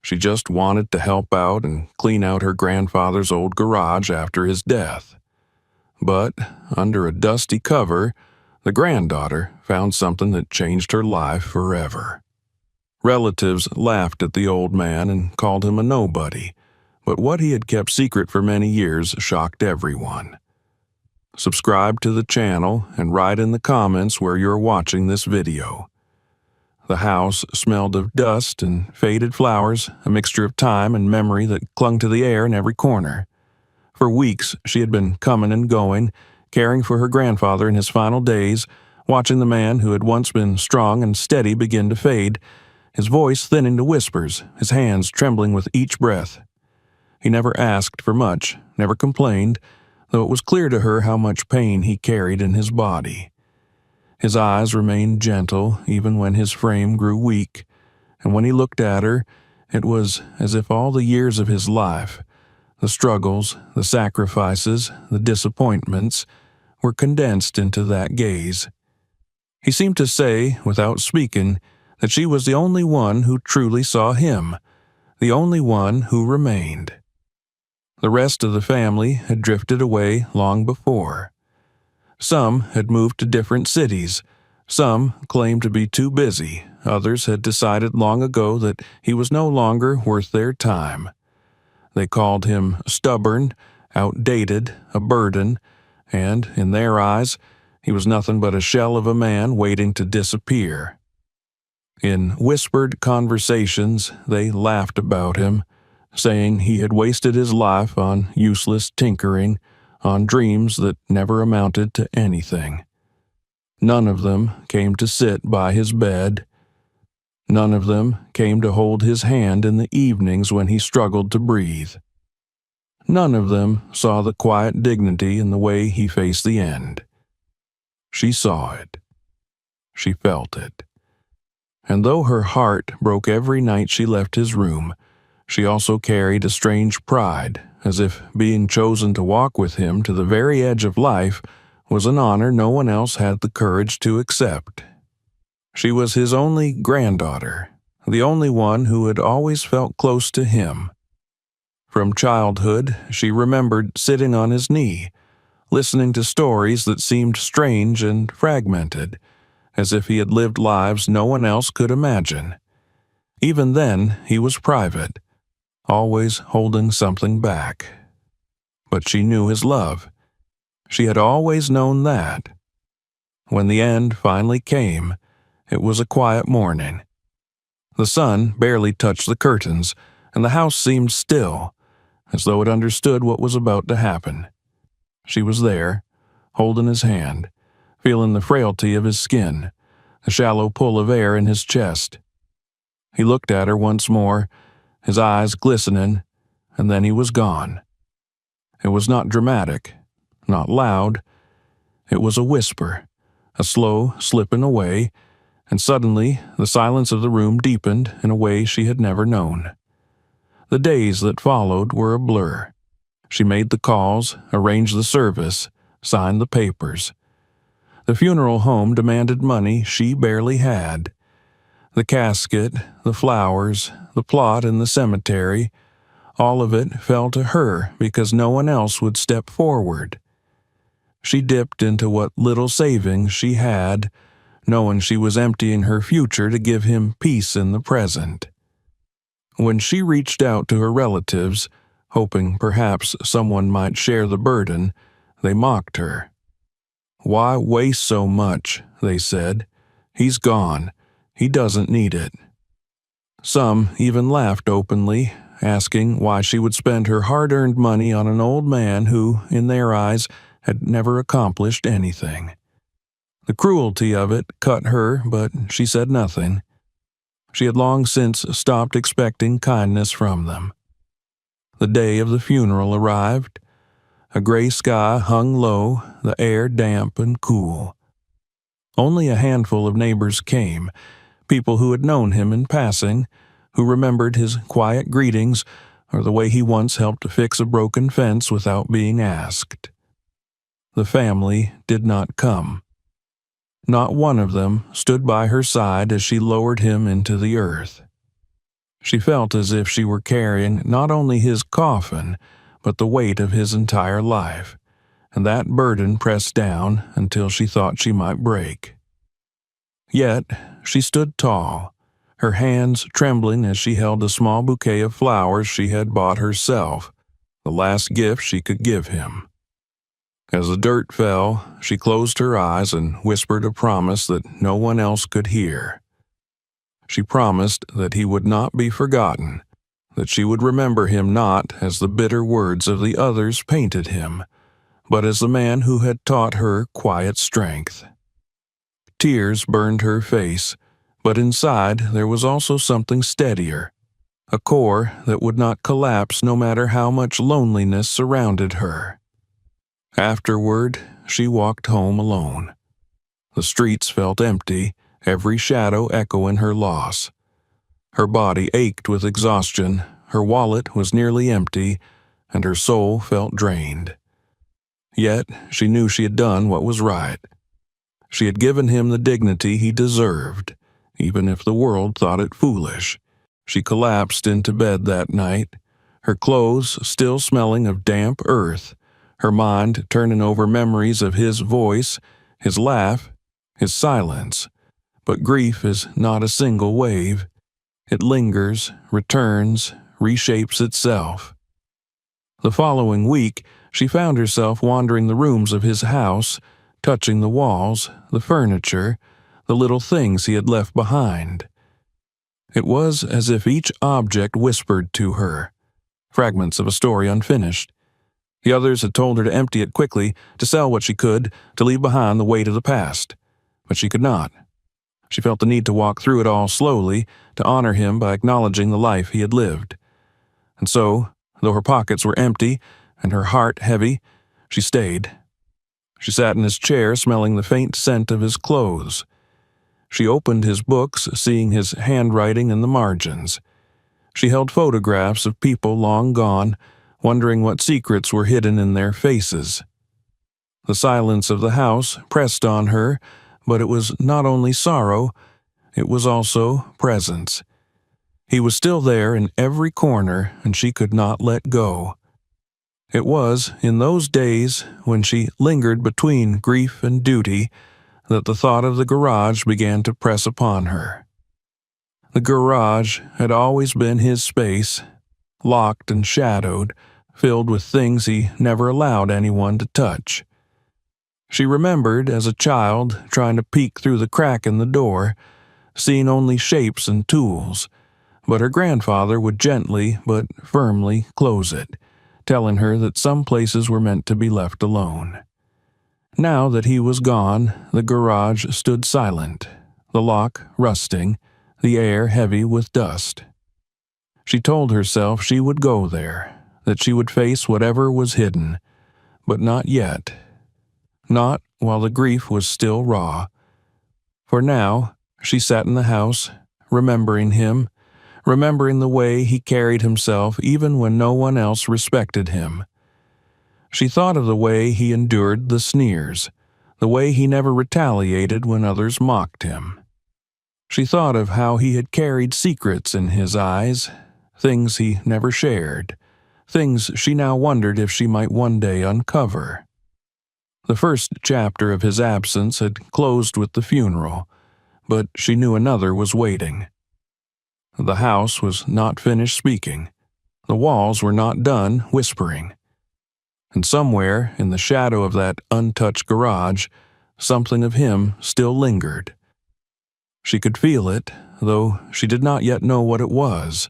She just wanted to help out and clean out her grandfather's old garage after his death. But under a dusty cover, the granddaughter found something that changed her life forever. Relatives laughed at the old man and called him a nobody, but what he had kept secret for many years shocked everyone. Subscribe to the channel and write in the comments where you're watching this video. The house smelled of dust and faded flowers, a mixture of time and memory that clung to the air in every corner. For weeks, she had been coming and going, caring for her grandfather in his final days, watching the man who had once been strong and steady begin to fade, his voice thinning to whispers, his hands trembling with each breath. He never asked for much, never complained, though it was clear to her how much pain he carried in his body. His eyes remained gentle even when his frame grew weak, and when he looked at her, it was as if all the years of his life, the struggles, the sacrifices, the disappointments, were condensed into that gaze. He seemed to say, without speaking, that she was the only one who truly saw him, the only one who remained. The rest of the family had drifted away long before. Some had moved to different cities. Some claimed to be too busy. Others had decided long ago that he was no longer worth their time. They called him stubborn, outdated, a burden, and, in their eyes, he was nothing but a shell of a man waiting to disappear. In whispered conversations, they laughed about him, saying he had wasted his life on useless tinkering, on dreams that never amounted to anything. None of them came to sit by his bed. None of them came to hold his hand in the evenings when he struggled to breathe. None of them saw the quiet dignity in the way he faced the end. She saw it. She felt it. And though her heart broke every night she left his room, she also carried a strange pride, as if being chosen to walk with him to the very edge of life was an honor no one else had the courage to accept. She was his only granddaughter, the only one who had always felt close to him. From childhood, she remembered sitting on his knee, listening to stories that seemed strange and fragmented, as if he had lived lives no one else could imagine. Even then, he was private, always holding something back. But she knew his love. She had always known that. When the end finally came, it was a quiet morning. The sun barely touched the curtains, and the house seemed still, as though it understood what was about to happen. She was there, holding his hand, feeling the frailty of his skin, the shallow pull of air in his chest. He looked at her once more, his eyes glistening, and then he was gone. It was not dramatic, not loud. It was a whisper, a slow slipping away, and suddenly the silence of the room deepened in a way she had never known. The days that followed were a blur. She made the calls, arranged the service, signed the papers. The funeral home demanded money she barely had. The casket, the flowers, the plot in the cemetery, all of it fell to her because no one else would step forward. She dipped into what little savings she had, knowing she was emptying her future to give him peace in the present. When she reached out to her relatives, hoping perhaps someone might share the burden, they mocked her. "Why waste so much?" they said. "He's gone. He doesn't need it." Some even laughed openly, asking why she would spend her hard-earned money on an old man who, in their eyes, had never accomplished anything. The cruelty of it cut her, but she said nothing. She had long since stopped expecting kindness from them. The day of the funeral arrived. A gray sky hung low, the air damp and cool. Only a handful of neighbors came, people who had known him in passing, who remembered his quiet greetings or the way he once helped to fix a broken fence without being asked. The family did not come. Not one of them stood by her side as she lowered him into the earth. She felt as if she were carrying not only his coffin, but the weight of his entire life, and that burden pressed down until she thought she might break. Yet she stood tall, her hands trembling as she held a small bouquet of flowers she had bought herself, the last gift she could give him. As the dirt fell, she closed her eyes and whispered a promise that no one else could hear. She promised that he would not be forgotten, that she would remember him not as the bitter words of the others painted him, but as the man who had taught her quiet strength. Tears burned her face, but inside there was also something steadier, a core that would not collapse no matter how much loneliness surrounded her. Afterward, she walked home alone. The streets felt empty, every shadow echoing her loss. Her body ached with exhaustion, her wallet was nearly empty, and her soul felt drained. Yet she knew she had done what was right. She had given him the dignity he deserved, even if the world thought it foolish. She collapsed into bed that night, her clothes still smelling of damp earth, her mind turning over memories of his voice, his laugh, his silence. But grief is not a single wave. It lingers, returns, reshapes itself. The following week, she found herself wandering the rooms of his house, touching the walls, the furniture, the little things he had left behind. It was as if each object whispered to her, fragments of a story unfinished. The others had told her to empty it quickly, to sell what she could, to leave behind the weight of the past. But she could not. She felt the need to walk through it all slowly, to honor him by acknowledging the life he had lived. And so, though her pockets were empty and her heart heavy, she stayed. She sat in his chair, smelling the faint scent of his clothes. She opened his books, seeing his handwriting in the margins. She held photographs of people long gone, wondering what secrets were hidden in their faces. The silence of the house pressed on her, but it was not only sorrow, it was also presence. He was still there in every corner, and she could not let go. It was in those days, when she lingered between grief and duty, that the thought of the garage began to press upon her. The garage had always been his space, locked and shadowed, filled with things he never allowed anyone to touch. She remembered as a child trying to peek through the crack in the door, seeing only shapes and tools, but her grandfather would gently but firmly close it, telling her that some places were meant to be left alone. Now that he was gone, the garage stood silent, the lock rusting, the air heavy with dust. She told herself she would go there, that she would face whatever was hidden, but not yet. Not while the grief was still raw. For now, she sat in the house, remembering him, remembering the way he carried himself even when no one else respected him. She thought of the way he endured the sneers, the way he never retaliated when others mocked him. She thought of how he had carried secrets in his eyes, things he never shared, things she now wondered if she might one day uncover. The first chapter of his absence had closed with the funeral, but she knew another was waiting. The house was not finished speaking. The walls were not done whispering. And somewhere in the shadow of that untouched garage, something of him still lingered. She could feel it, though she did not yet know what it was.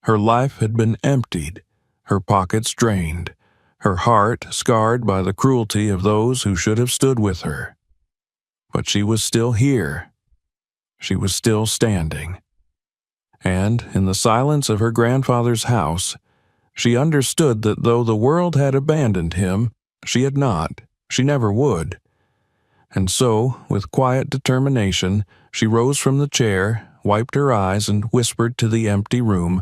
Her life had been emptied, her pockets drained, her heart scarred by the cruelty of those who should have stood with her. But she was still here. She was still standing. And in the silence of her grandfather's house, she understood that though the world had abandoned him, she had not, she never would. And so, with quiet determination, she rose from the chair, wiped her eyes, and whispered to the empty room,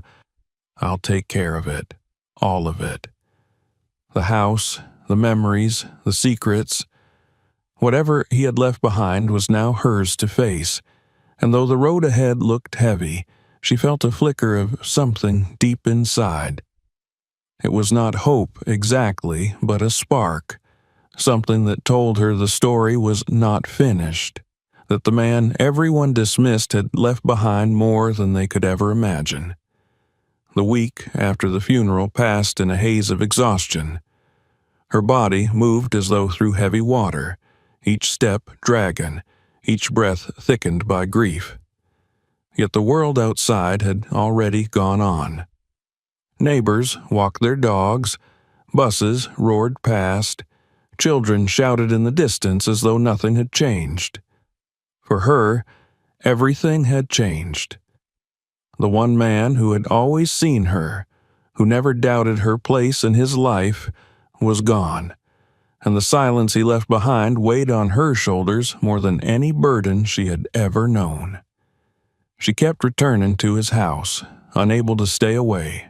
"I'll take care of it, all of it. The house, the memories, the secrets. Whatever he had left behind was now hers to face, and though the road ahead looked heavy, she felt a flicker of something deep inside. It was not hope exactly, but a spark, something that told her the story was not finished, that the man everyone dismissed had left behind more than they could ever imagine. The week after the funeral passed in a haze of exhaustion. Her body moved as though through heavy water, each step dragging, each breath thickened by grief. Yet the world outside had already gone on. Neighbors walked their dogs, buses roared past, children shouted in the distance as though nothing had changed. For her, everything had changed. The one man who had always seen her, who never doubted her place in his life, was gone, and the silence he left behind weighed on her shoulders more than any burden she had ever known. She kept returning to his house, unable to stay away,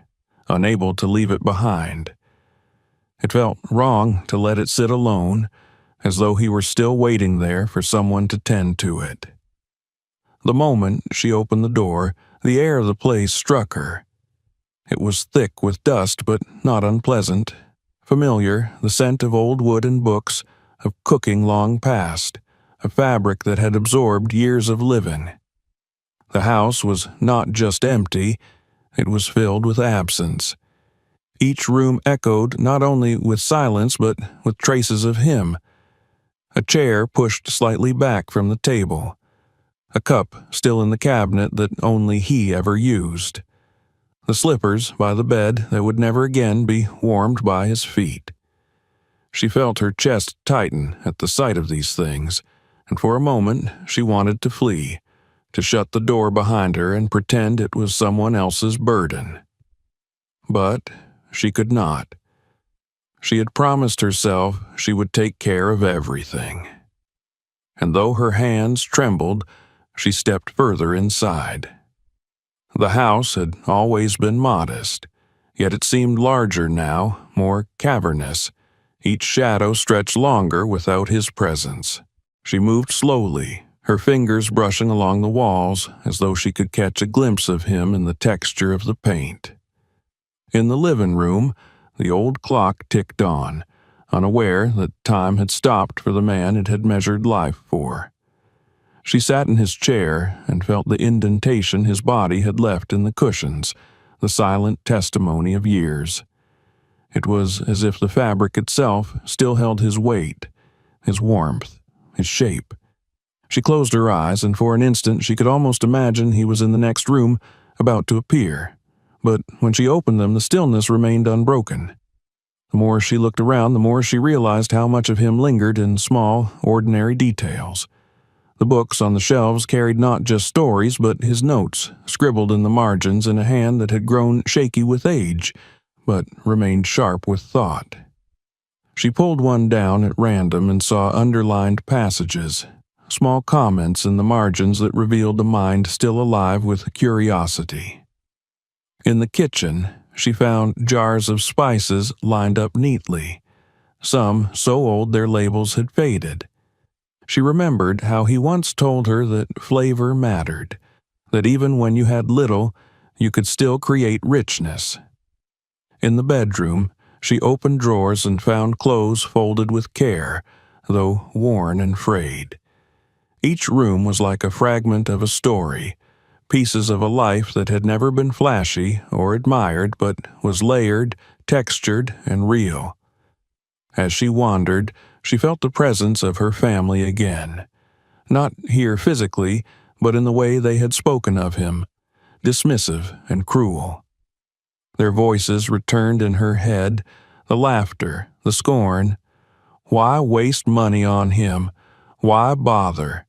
unable to leave it behind. It felt wrong to let it sit alone, as though he were still waiting there for someone to tend to it. The moment she opened the door, the air of the place struck her. It was thick with dust, but not unpleasant. Familiar, the scent of old wood and books, of cooking long past, a fabric that had absorbed years of living. The house was not just empty, it was filled with absence. Each room echoed not only with silence but with traces of him. A chair pushed slightly back from the table. A cup still in the cabinet that only he ever used. The slippers by the bed that would never again be warmed by his feet. She felt her chest tighten at the sight of these things, and for a moment she wanted to flee, to shut the door behind her and pretend it was someone else's burden. But she could not. She had promised herself she would take care of everything. And though her hands trembled, she stepped further inside. The house had always been modest, yet it seemed larger now, more cavernous. Each shadow stretched longer without his presence. She moved slowly, her fingers brushing along the walls as though she could catch a glimpse of him in the texture of the paint. In the living room, the old clock ticked on, unaware that time had stopped for the man it had measured life for. She sat in his chair and felt the indentation his body had left in the cushions, the silent testimony of years. It was as if the fabric itself still held his weight, his warmth, his shape. She closed her eyes, and for an instant she could almost imagine he was in the next room, about to appear. But when she opened them, the stillness remained unbroken. The more she looked around, the more she realized how much of him lingered in small, ordinary details. The books on the shelves carried not just stories, but his notes, scribbled in the margins in a hand that had grown shaky with age, but remained sharp with thought. She pulled one down at random and saw underlined passages, small comments in the margins that revealed a mind still alive with curiosity. In the kitchen, she found jars of spices lined up neatly, some so old their labels had faded. She remembered how he once told her that flavor mattered, that even when you had little, you could still create richness. In the bedroom, she opened drawers and found clothes folded with care, though worn and frayed. Each room was like a fragment of a story, pieces of a life that had never been flashy or admired but was layered, textured, and real. As she wandered, she felt the presence of her family again. Not here physically, but in the way they had spoken of him, dismissive and cruel. Their voices returned in her head, the laughter, the scorn. Why waste money on him? Why bother?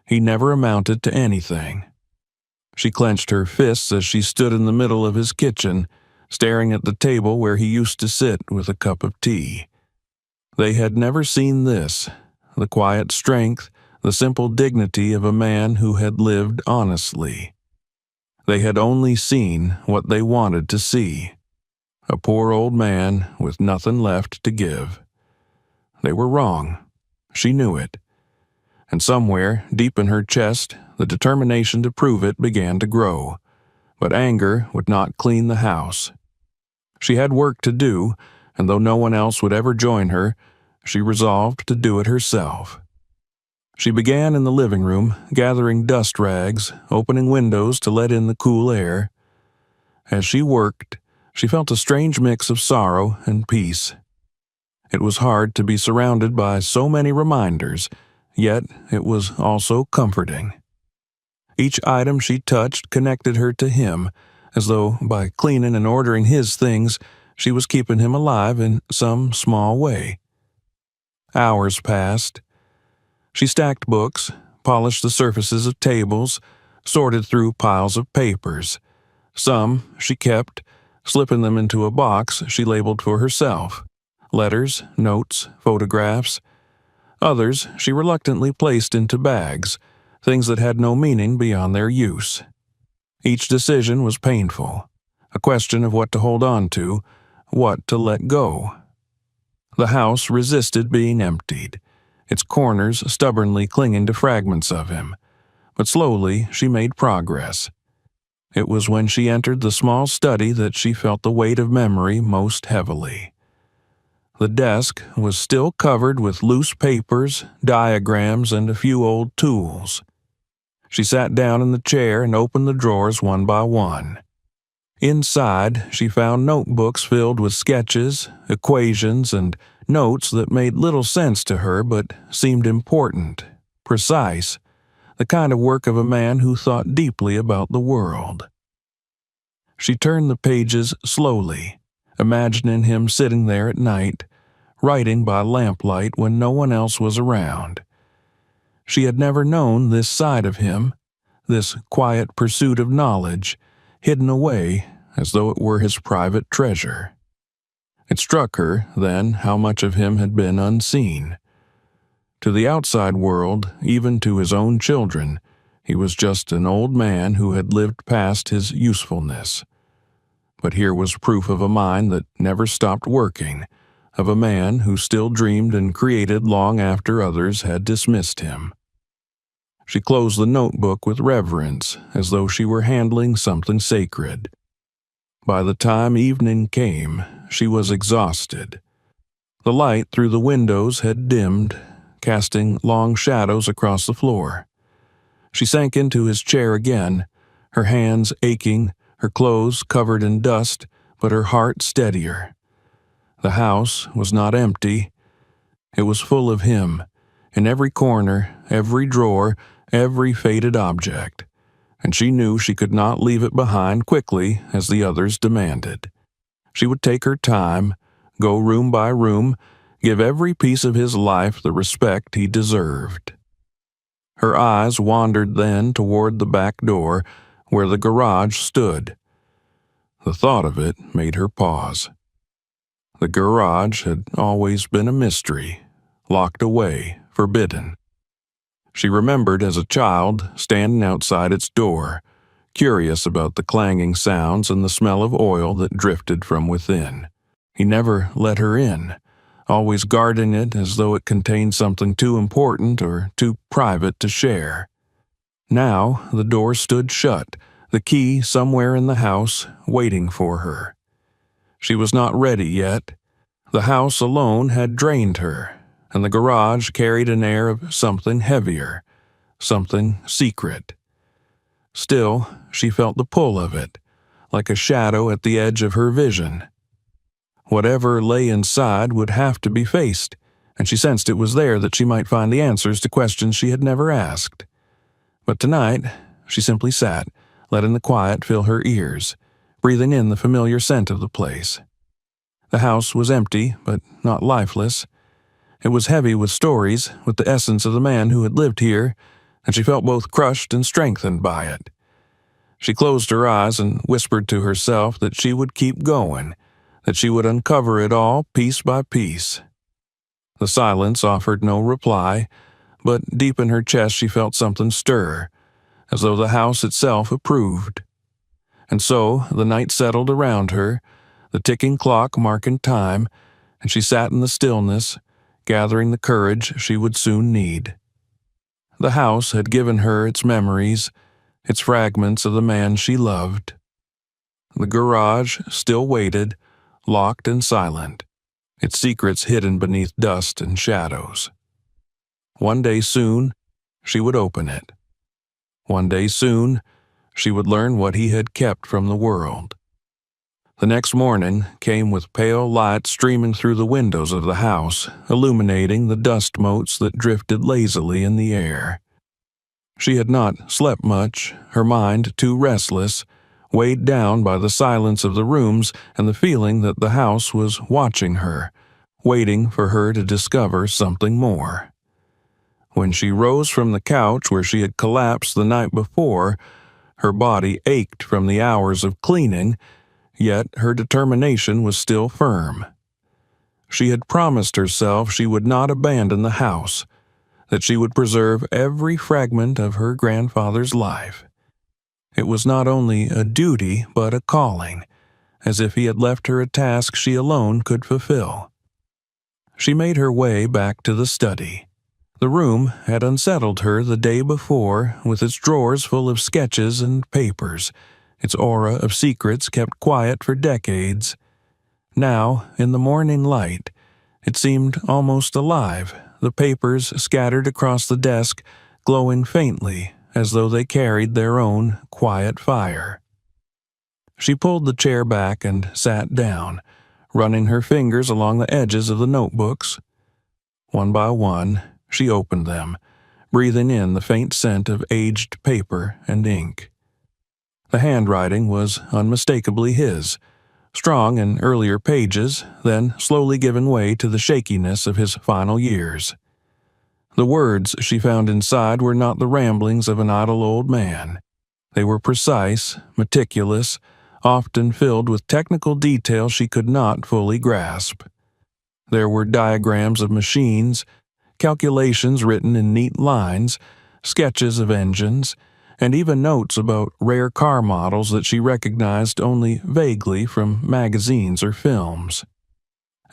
He never amounted to anything. She clenched her fists as she stood in the middle of his kitchen, staring at the table where he used to sit with a cup of tea. They had never seen this, the quiet strength, the simple dignity of a man who had lived honestly. They had only seen what they wanted to see, a poor old man with nothing left to give. They were wrong. She knew it. And somewhere, deep in her chest, the determination to prove it began to grow. But anger would not clean the house. She had work to do, and though no one else would ever join her, she resolved to do it herself. She began in the living room, gathering dust rags, opening windows to let in the cool air. As she worked, she felt a strange mix of sorrow and peace. It was hard to be surrounded by so many reminders, yet it was also comforting. Each item she touched connected her to him, as though by cleaning and ordering his things, she was keeping him alive in some small way. Hours passed. She stacked books, polished the surfaces of tables, sorted through piles of papers. Some she kept, slipping them into a box she labeled for herself: letters, notes, photographs. Others she reluctantly placed into bags, things that had no meaning beyond their use. Each decision was painful, a question of what to hold on to, what to let go. The house resisted being emptied, its corners stubbornly clinging to fragments of him, but slowly she made progress. It was when she entered the small study that she felt the weight of memory most heavily. The desk was still covered with loose papers, diagrams, and a few old tools. She sat down in the chair and opened the drawers one by one. Inside, she found notebooks filled with sketches, equations, and notes that made little sense to her but seemed important, precise, the kind of work of a man who thought deeply about the world. She turned the pages slowly, imagining him sitting there at night, writing by lamplight when no one else was around. She had never known this side of him, this quiet pursuit of knowledge, hidden away as though it were his private treasure. It struck her, then, how much of him had been unseen. To the outside world, even to his own children, he was just an old man who had lived past his usefulness. But here was proof of a mind that never stopped working, of a man who still dreamed and created long after others had dismissed him. She closed the notebook with reverence, as though she were handling something sacred. By the time evening came, she was exhausted. The light through the windows had dimmed, casting long shadows across the floor. She sank into his chair again, her hands aching, her clothes covered in dust, but her heart steadier. The house was not empty. It was full of him, in every corner, every drawer, every faded object, and she knew she could not leave it behind quickly as the others demanded. She would take her time, go room by room, give every piece of his life the respect he deserved. Her eyes wandered then toward the back door, where the garage stood. The thought of it made her pause. The garage had always been a mystery, locked away, forbidden. She remembered as a child standing outside its door, curious about the clanging sounds and the smell of oil that drifted from within. He never let her in, always guarding it as though it contained something too important or too private to share. Now the door stood shut, the key somewhere in the house, waiting for her. She was not ready yet. The house alone had drained her, and the garage carried an air of something heavier, something secret. Still, she felt the pull of it, like a shadow at the edge of her vision. Whatever lay inside would have to be faced, and she sensed it was there that she might find the answers to questions she had never asked. But tonight, she simply sat, letting the quiet fill her ears, breathing in the familiar scent of the place. The house was empty, but not lifeless. It was heavy with stories, with the essence of the man who had lived here, and she felt both crushed and strengthened by it. She closed her eyes and whispered to herself that she would keep going, that she would uncover it all piece by piece. The silence offered no reply, but deep in her chest she felt something stir, as though the house itself approved. And so the night settled around her, the ticking clock marking time, and she sat in the stillness, gathering the courage she would soon need. The house had given her its memories, its fragments of the man she loved, The garage still waited, locked and silent, its secrets hidden beneath dust and shadows. One day soon, she would open it. One day soon, she would learn what he had kept from the world. The next morning came with pale light streaming through the windows of the house, illuminating the dust motes that drifted lazily in the air. She had not slept much, her mind too restless, weighed down by the silence of the rooms and the feeling that the house was watching her, waiting for her to discover something more. When she rose from the couch where she had collapsed the night before, her body ached from the hours of cleaning, yet her determination was still firm. She had promised herself she would not abandon the house, that she would preserve every fragment of her grandfather's life. It was not only a duty, but a calling, as if he had left her a task she alone could fulfill. She made her way back to the study. The room had unsettled her the day before, with its drawers full of sketches and papers, its aura of secrets kept quiet for decades. Now, in the morning light, it seemed almost alive, the papers scattered across the desk glowing faintly as though they carried their own quiet fire. She pulled the chair back and sat down, running her fingers along the edges of the notebooks. One by one, she opened them, breathing in the faint scent of aged paper and ink. The handwriting was unmistakably his, strong in earlier pages, then slowly giving way to the shakiness of his final years. The words she found inside were not the ramblings of an idle old man. They were precise, meticulous, often filled with technical detail she could not fully grasp. There were diagrams of machines, calculations written in neat lines, sketches of engines, and even notes about rare car models that she recognized only vaguely from magazines or films.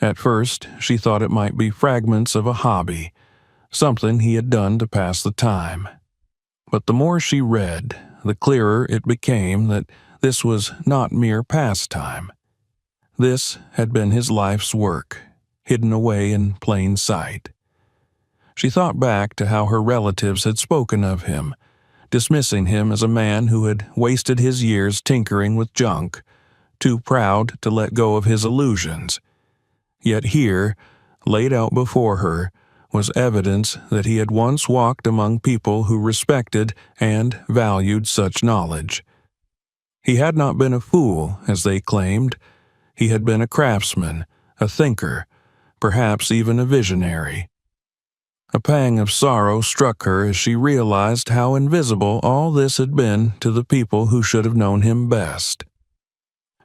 At first, she thought it might be fragments of a hobby, something he had done to pass the time. But the more she read, the clearer it became that this was not mere pastime. This had been his life's work, hidden away in plain sight. She thought back to how her relatives had spoken of him, dismissing him as a man who had wasted his years tinkering with junk, too proud to let go of his illusions. Yet here, laid out before her, was evidence that he had once walked among people who respected and valued such knowledge. He had not been a fool, as they claimed. He had been a craftsman, a thinker, perhaps even a visionary. A pang of sorrow struck her as she realized how invisible all this had been to the people who should have known him best.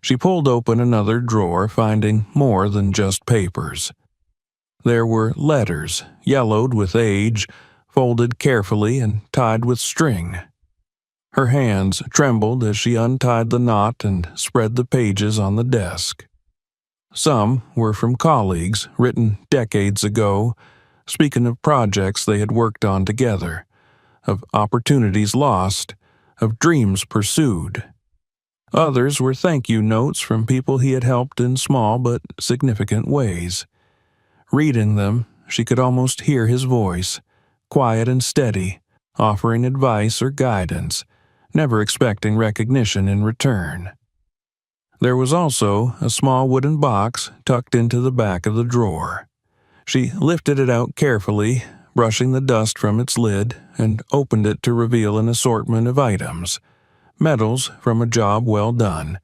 She pulled open another drawer, finding more than just papers. There were letters, yellowed with age, folded carefully and tied with string. Her hands trembled as she untied the knot and spread the pages on the desk. Some were from colleagues, written decades ago, speaking of projects they had worked on together, of opportunities lost, of dreams pursued. Others were thank-you notes from people he had helped in small but significant ways. Reading them, she could almost hear his voice, quiet and steady, offering advice or guidance, never expecting recognition in return. There was also a small wooden box tucked into the back of the drawer. She lifted it out carefully, brushing the dust from its lid, and opened it to reveal an assortment of items. Medals from a job well done,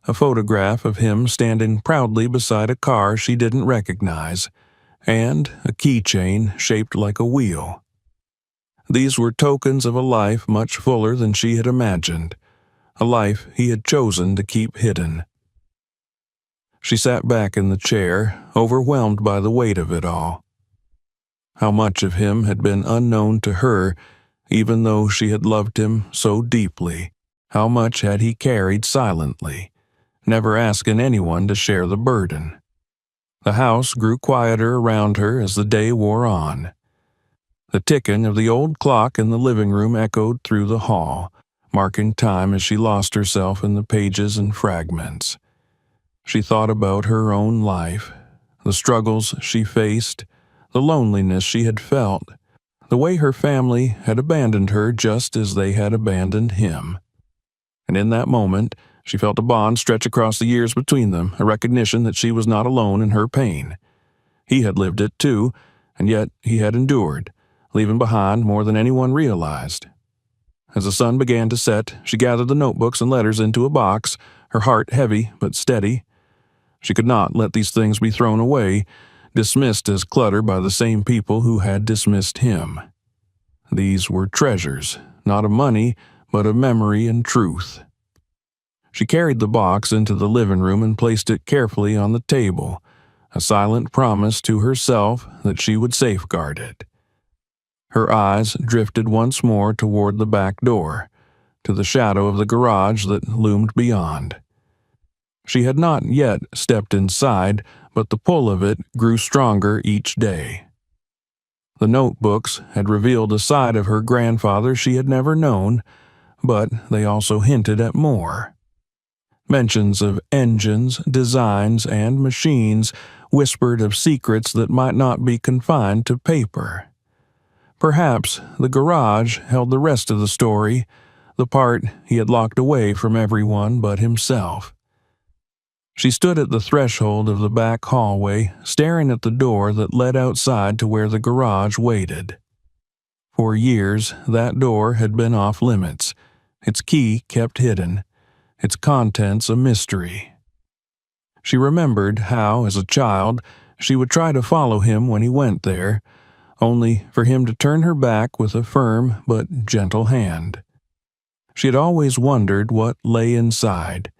a photograph of him standing proudly beside a car she didn't recognize, and a keychain shaped like a wheel. These were tokens of a life much fuller than she had imagined, a life he had chosen to keep hidden. She sat back in the chair, overwhelmed by the weight of it all. How much of him had been unknown to her, even though she had loved him so deeply? How much had he carried silently, never asking anyone to share the burden? The house grew quieter around her as the day wore on. The ticking of the old clock in the living room echoed through the hall, marking time as she lost herself in the pages and fragments. She thought about her own life, the struggles she faced, the loneliness she had felt, the way her family had abandoned her just as they had abandoned him. And in that moment, she felt a bond stretch across the years between them, a recognition that she was not alone in her pain. He had lived it too, and yet he had endured, leaving behind more than anyone realized. As the sun began to set, she gathered the notebooks and letters into a box, her heart heavy but steady. She could not let these things be thrown away, dismissed as clutter by the same people who had dismissed him. These were treasures, not of money, but of memory and truth. She carried the box into the living room and placed it carefully on the table, a silent promise to herself that she would safeguard it. Her eyes drifted once more toward the back door, to the shadow of the garage that loomed beyond. She had not yet stepped inside, but the pull of it grew stronger each day. The notebooks had revealed a side of her grandfather she had never known, but they also hinted at more. Mentions of engines, designs, and machines whispered of secrets that might not be confined to paper. Perhaps the garage held the rest of the story, the part he had locked away from everyone but himself. She stood at the threshold of the back hallway, staring at the door that led outside to where the garage waited. For years, that door had been off limits, its key kept hidden, its contents a mystery. She remembered how, as a child, she would try to follow him when he went there, only for him to turn her back with a firm but gentle hand. She had always wondered what lay inside,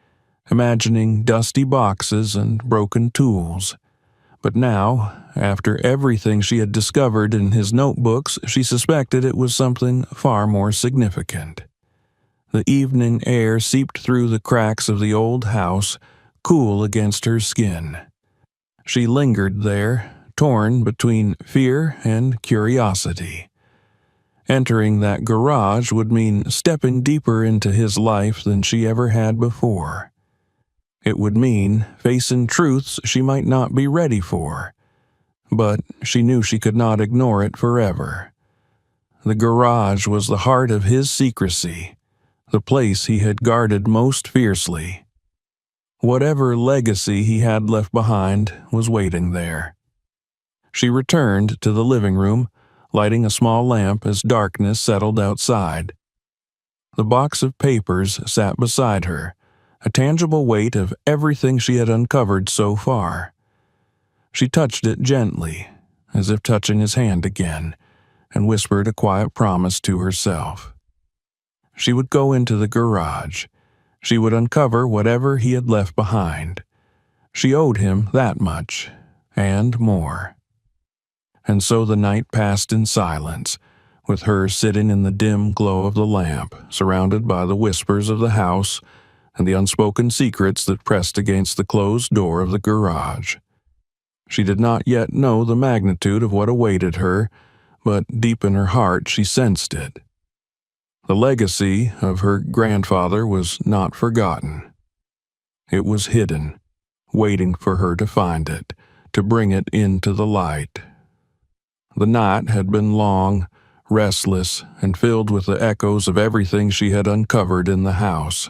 imagining dusty boxes and broken tools. But now, after everything she had discovered in his notebooks, she suspected it was something far more significant. The evening air seeped through the cracks of the old house, cool against her skin. She lingered there, torn between fear and curiosity. Entering that garage would mean stepping deeper into his life than she ever had before. It would mean facing truths she might not be ready for, but she knew she could not ignore it forever. The garage was the heart of his secrecy, the place he had guarded most fiercely. Whatever legacy he had left behind was waiting there. She returned to the living room, lighting a small lamp as darkness settled outside. The box of papers sat beside her, a tangible weight of everything she had uncovered so far. She touched it gently, as if touching his hand again, and whispered a quiet promise to herself. She would go into the garage. She would uncover whatever he had left behind. She owed him that much, and more. And so the night passed in silence, with her sitting in the dim glow of the lamp, surrounded by the whispers of the house and the unspoken secrets that pressed against the closed door of the garage. She did not yet know the magnitude of what awaited her, but deep in her heart she sensed it. The legacy of her grandfather was not forgotten. It was hidden, waiting for her to find it, to bring it into the light. The night had been long, restless, and filled with the echoes of everything she had uncovered in the house.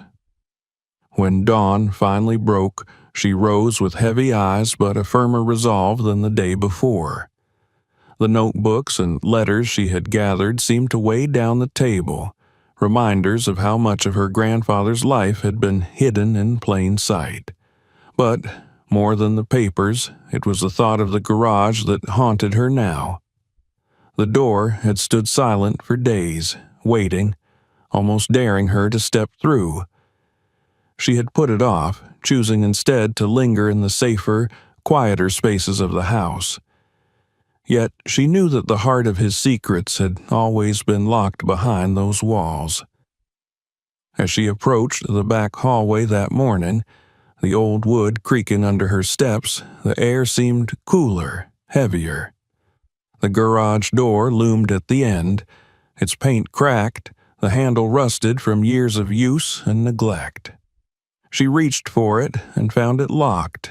When dawn finally broke, she rose with heavy eyes but a firmer resolve than the day before. The notebooks and letters she had gathered seemed to weigh down the table, reminders of how much of her grandfather's life had been hidden in plain sight. But, more than the papers, it was the thought of the garage that haunted her now. The door had stood silent for days, waiting, almost daring her to step through. She had put it off, choosing instead to linger in the safer, quieter spaces of the house. Yet she knew that the heart of his secrets had always been locked behind those walls. As she approached the back hallway that morning, the old wood creaking under her steps, the air seemed cooler, heavier. The garage door loomed at the end, its paint cracked, the handle rusted from years of use and neglect. She reached for it and found it locked,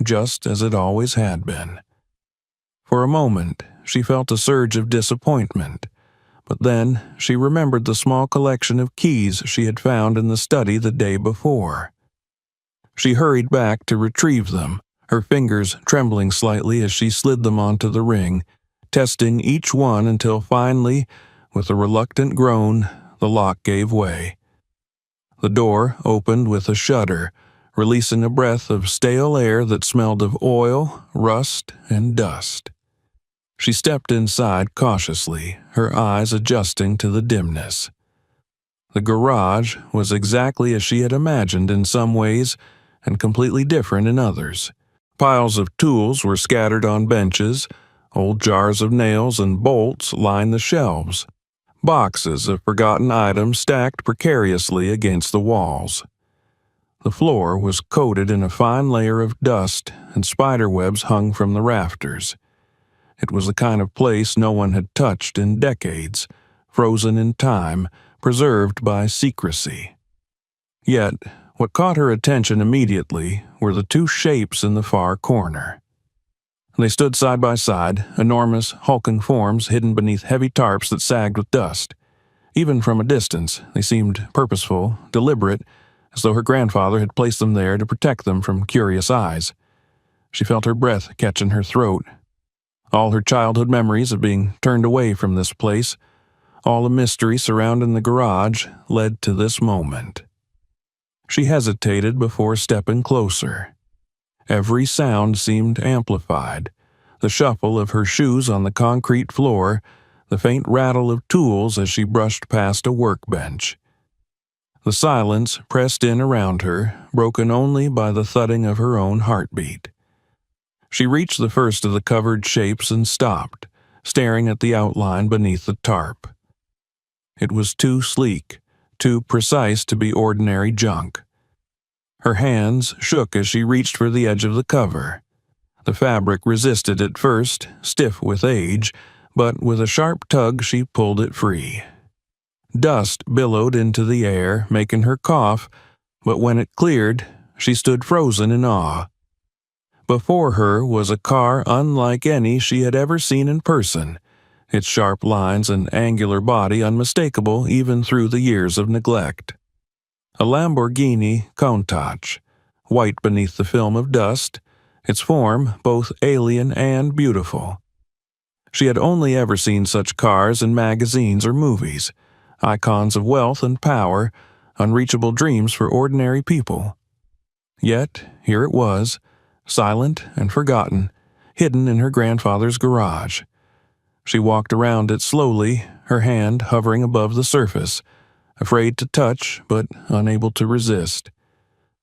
just as it always had been. For a moment, she felt a surge of disappointment, but then she remembered the small collection of keys she had found in the study the day before. She hurried back to retrieve them, her fingers trembling slightly as she slid them onto the ring, testing each one until finally, with a reluctant groan, the lock gave way. The door opened with a shudder, releasing a breath of stale air that smelled of oil, rust, and dust. She stepped inside cautiously, her eyes adjusting to the dimness. The garage was exactly as she had imagined in some ways, and completely different in others. Piles of tools were scattered on benches, old jars of nails and bolts lined the shelves. Boxes of forgotten items stacked precariously against the walls. The floor was coated in a fine layer of dust, and spider webs hung from the rafters. It was the kind of place no one had touched in decades, frozen in time, preserved by secrecy. Yet, what caught her attention immediately were the two shapes in the far corner. They stood side by side, enormous, hulking forms hidden beneath heavy tarps that sagged with dust. Even from a distance, they seemed purposeful, deliberate, as though her grandfather had placed them there to protect them from curious eyes. She felt her breath catch in her throat. All her childhood memories of being turned away from this place, all the mystery surrounding the garage, led to this moment. She hesitated before stepping closer. Every sound seemed amplified. The shuffle of her shoes on the concrete floor, the faint rattle of tools as she brushed past a workbench. The silence pressed in around her, broken only by the thudding of her own heartbeat. She reached the first of the covered shapes and stopped, staring at the outline beneath the tarp. It was too sleek, too precise to be ordinary junk. Her hands shook as she reached for the edge of the cover. The fabric resisted at first, stiff with age, but with a sharp tug she pulled it free. Dust billowed into the air, making her cough, but when it cleared, she stood frozen in awe. Before her was a car unlike any she had ever seen in person, its sharp lines and angular body unmistakable even through the years of neglect. A Lamborghini Countach, white beneath the film of dust, its form both alien and beautiful. She had only ever seen such cars in magazines or movies, icons of wealth and power, unreachable dreams for ordinary people. Yet here it was, silent and forgotten, hidden in her grandfather's garage. She walked around it slowly, her hand hovering above the surface, afraid to touch but unable to resist.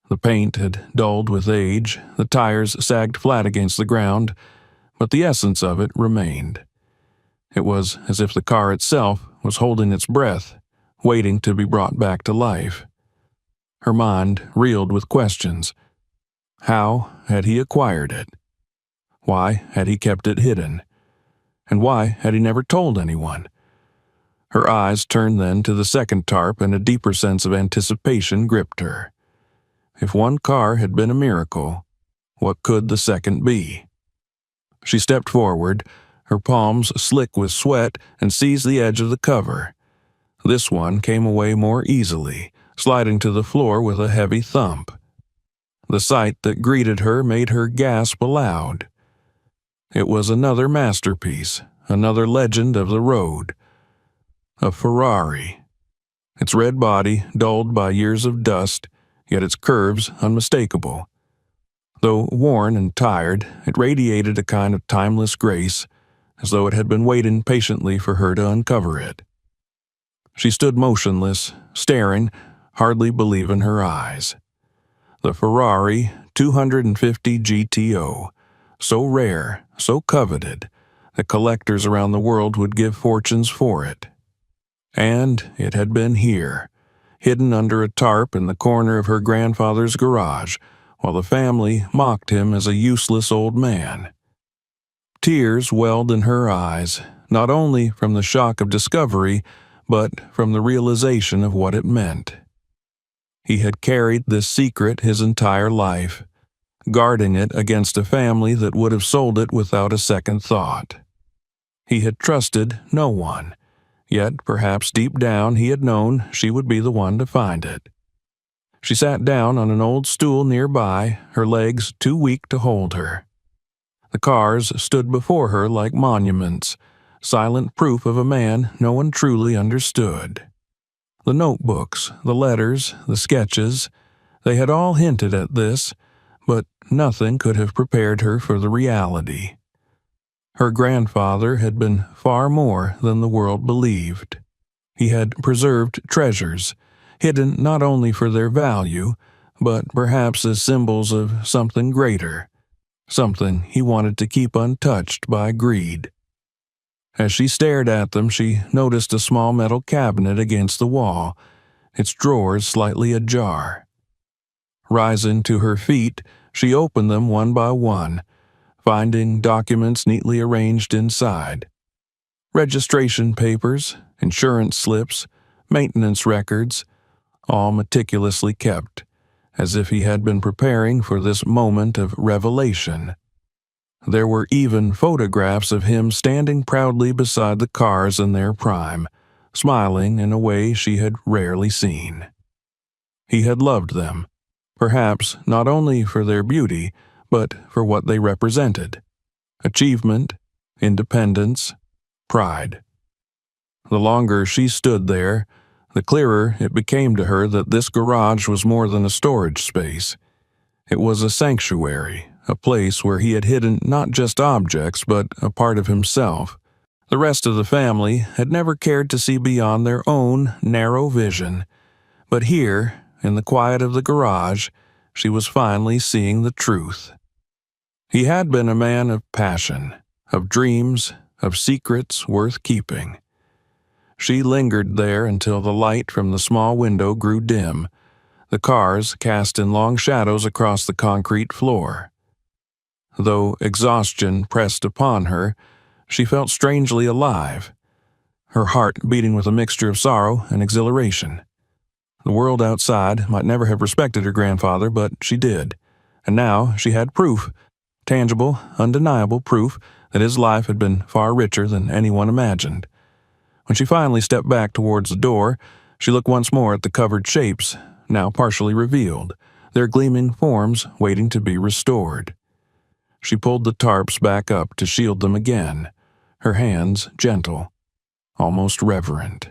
The paint had dulled with age, the tires sagged flat against the ground, but the essence of it remained. It was as if the car itself was holding its breath, waiting to be brought back to life. Her mind reeled with questions. How had he acquired it? Why had he kept it hidden? And why had he never told anyone? Her eyes turned then to the second tarp, and a deeper sense of anticipation gripped her. If one car had been a miracle, what could the second be? She stepped forward, her palms slick with sweat, and seized the edge of the cover. This one came away more easily, sliding to the floor with a heavy thump. The sight that greeted her made her gasp aloud. It was another masterpiece, another legend of the road. A Ferrari. Its red body dulled by years of dust, yet its curves unmistakable. Though worn and tired, it radiated a kind of timeless grace, as though it had been waiting patiently for her to uncover it. She stood motionless, staring, hardly believing her eyes. The Ferrari 250 GTO, so rare, so coveted, that collectors around the world would give fortunes for it. And it had been here, hidden under a tarp in the corner of her grandfather's garage, while the family mocked him as a useless old man. Tears welled in her eyes, not only from the shock of discovery, but from the realization of what it meant. He had carried this secret his entire life, guarding it against a family that would have sold it without a second thought. He had trusted no one, yet perhaps deep down he had known she would be the one to find it. She sat down on an old stool nearby, her legs too weak to hold her. The cars stood before her like monuments, silent proof of a man no one truly understood. The notebooks, the letters, the sketches, they had all hinted at this, but nothing could have prepared her for the reality. Her grandfather had been far more than the world believed. He had preserved treasures, hidden not only for their value, but perhaps as symbols of something greater, something he wanted to keep untouched by greed. As she stared at them, she noticed a small metal cabinet against the wall, its drawers slightly ajar. Rising to her feet, she opened them one by one, finding documents neatly arranged inside. Registration papers, insurance slips, maintenance records, all meticulously kept, as if he had been preparing for this moment of revelation. There were even photographs of him standing proudly beside the cars in their prime, smiling in a way she had rarely seen. He had loved them, perhaps not only for their beauty, but for what they represented: achievement, independence, pride. The longer she stood there, the clearer it became to her that this garage was more than a storage space. It was a sanctuary, a place where he had hidden not just objects, but a part of himself. The rest of the family had never cared to see beyond their own narrow vision, but here, in the quiet of the garage, she was finally seeing the truth. He had been a man of passion, of dreams, of secrets worth keeping. She lingered there until the light from the small window grew dim, the cars cast in long shadows across the concrete floor. Though exhaustion pressed upon her, she felt strangely alive, her heart beating with a mixture of sorrow and exhilaration. The world outside might never have respected her grandfather, but she did, and now she had proof, tangible, undeniable proof, that his life had been far richer than anyone imagined. When she finally stepped back towards the door, she looked once more at the covered shapes, now partially revealed, their gleaming forms waiting to be restored. She pulled the tarps back up to shield them again, her hands gentle, almost reverent.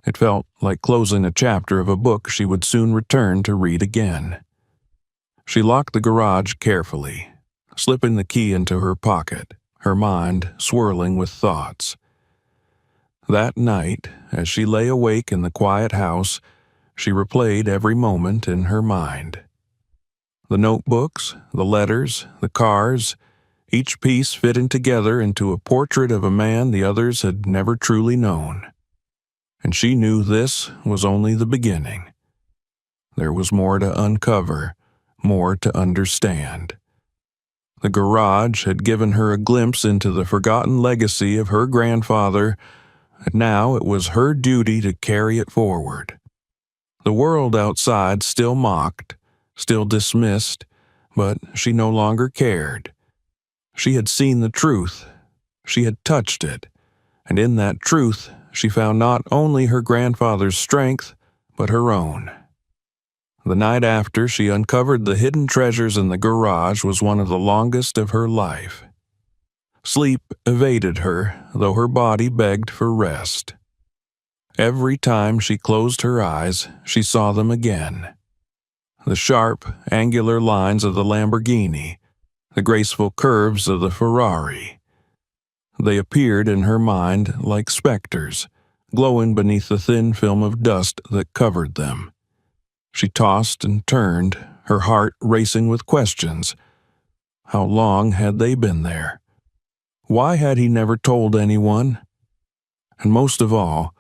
It felt like closing a chapter of a book she would soon return to read again. She locked the garage carefully, slipping the key into her pocket, her mind swirling with thoughts. That night, as she lay awake in the quiet house, she replayed every moment in her mind. The notebooks, the letters, the cars, each piece fitting together into a portrait of a man the others had never truly known. And she knew this was only the beginning. There was more to uncover, more to understand. The garage had given her a glimpse into the forgotten legacy of her grandfather, and now it was her duty to carry it forward. The world outside still mocked, still dismissed, but she no longer cared. She had seen the truth. She had touched it, and in that truth she found not only her grandfather's strength, but her own. The night after she uncovered the hidden treasures in the garage was one of the longest of her life. Sleep evaded her, though her body begged for rest. Every time she closed her eyes, she saw them again. The sharp, angular lines of the Lamborghini, the graceful curves of the Ferrari. They appeared in her mind like specters, glowing beneath the thin film of dust that covered them. She tossed and turned, her heart racing with questions. How long had they been there? Why had he never told anyone? And most of all,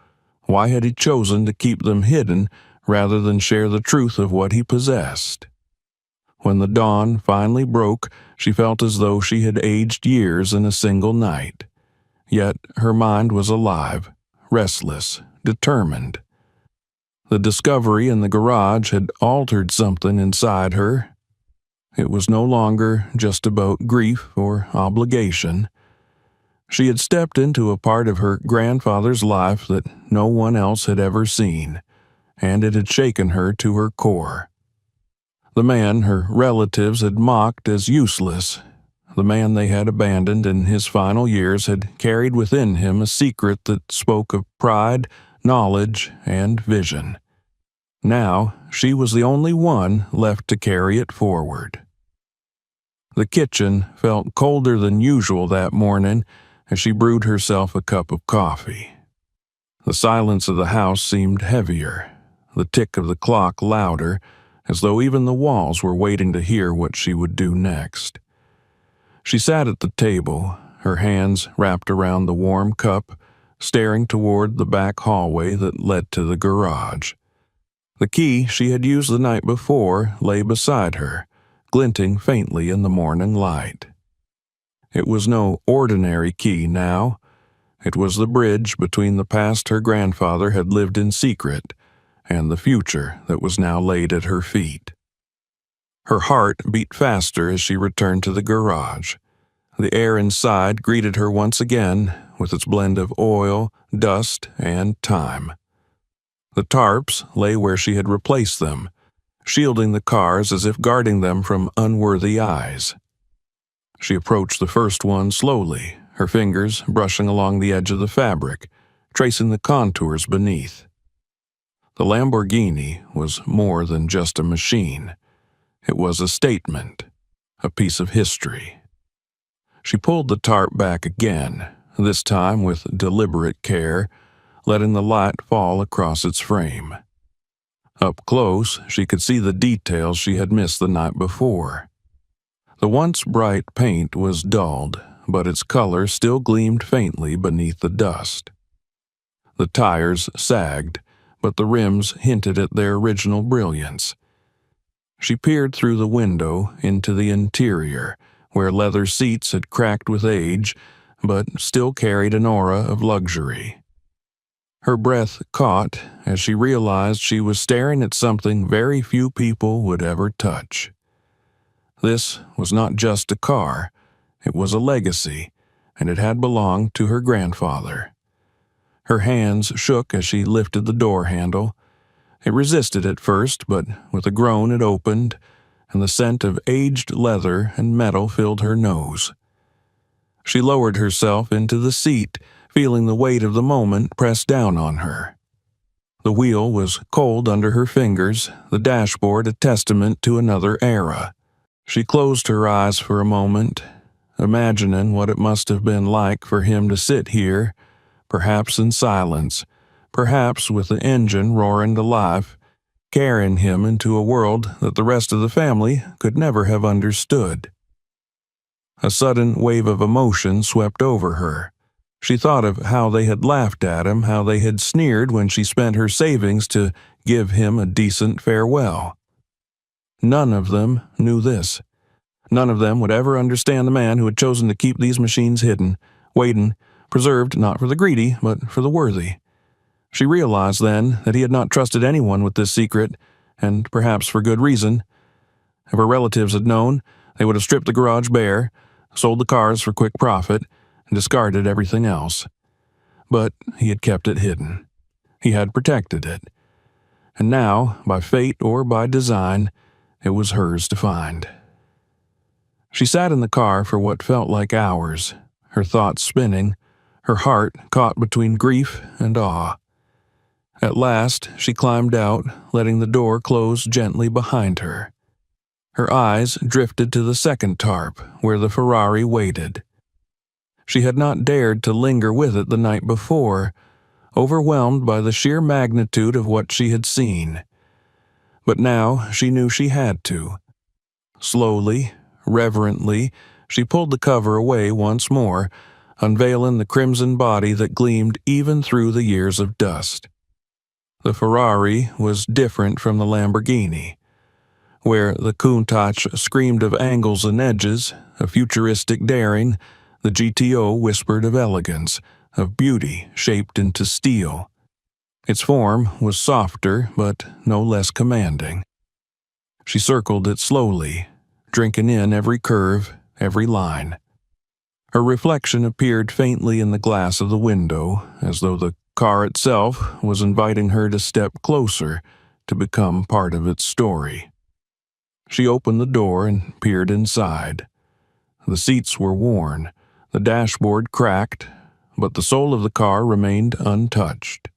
why had he chosen to keep them hidden rather than share the truth of what he possessed? When the dawn finally broke, she felt as though she had aged years in a single night. Yet her mind was alive, restless, determined. The discovery in the garage had altered something inside her. It was no longer just about grief or obligation. She had stepped into a part of her grandfather's life that no one else had ever seen, and it had shaken her to her core. The man her relatives had mocked as useless, the man they had abandoned in his final years, had carried within him a secret that spoke of pride, knowledge, and vision. Now she was the only one left to carry it forward. The kitchen felt colder than usual that morning as she brewed herself a cup of coffee. The silence of the house seemed heavier, the tick of the clock louder, as though even the walls were waiting to hear what she would do next. She sat at the table, her hands wrapped around the warm cup, staring toward the back hallway that led to the garage. The key she had used the night before lay beside her, glinting faintly in the morning light. It was no ordinary key now. It was the bridge between the past her grandfather had lived in secret and the future that was now laid at her feet. Her heart beat faster as she returned to the garage. The air inside greeted her once again with its blend of oil, dust, and time. The tarps lay where she had replaced them, shielding the cars as if guarding them from unworthy eyes. She approached the first one slowly, her fingers brushing along the edge of the fabric, tracing the contours beneath. The Lamborghini was more than just a machine. It was a statement, a piece of history. She pulled the tarp back again, this time with deliberate care, letting the light fall across its frame. Up close, she could see the details she had missed the night before. The once bright paint was dulled, but its color still gleamed faintly beneath the dust. The tires sagged, but the rims hinted at their original brilliance. She peered through the window into the interior, where leather seats had cracked with age, but still carried an aura of luxury. Her breath caught as she realized she was staring at something very few people would ever touch. This was not just a car, it was a legacy, and it had belonged to her grandfather. Her hands shook as she lifted the door handle. It resisted at first, but with a groan it opened, and the scent of aged leather and metal filled her nose. She lowered herself into the seat, feeling the weight of the moment press down on her. The wheel was cold under her fingers, the dashboard a testament to another era. She closed her eyes for a moment, imagining what it must have been like for him to sit here, perhaps in silence, perhaps with the engine roaring to life, carrying him into a world that the rest of the family could never have understood. A sudden wave of emotion swept over her. She thought of how they had laughed at him, how they had sneered when she spent her savings to give him a decent farewell. None of them knew this. None of them would ever understand the man who had chosen to keep these machines hidden, waiting, preserved not for the greedy, but for the worthy. She realized then that he had not trusted anyone with this secret, and perhaps for good reason. If her relatives had known, they would have stripped the garage bare, sold the cars for quick profit, and discarded everything else. But he had kept it hidden. He had protected it. And now, by fate or by design, it was hers to find. She sat in the car for what felt like hours, her thoughts spinning, her heart caught between grief and awe. At last, she climbed out, letting the door close gently behind her. Her eyes drifted to the second tarp, where the Ferrari waited. She had not dared to linger with it the night before, overwhelmed by the sheer magnitude of what she had seen. But now she knew she had to. Slowly, reverently, she pulled the cover away once more, unveiling the crimson body that gleamed even through the years of dust. The Ferrari was different from the Lamborghini. Where the Countach screamed of angles and edges, of futuristic daring, the GTO whispered of elegance, of beauty shaped into steel. Its form was softer, but no less commanding. She circled it slowly, drinking in every curve, every line. Her reflection appeared faintly in the glass of the window, as though the car itself was inviting her to step closer to become part of its story. She opened the door and peered inside. The seats were worn, the dashboard cracked, but the soul of the car remained untouched.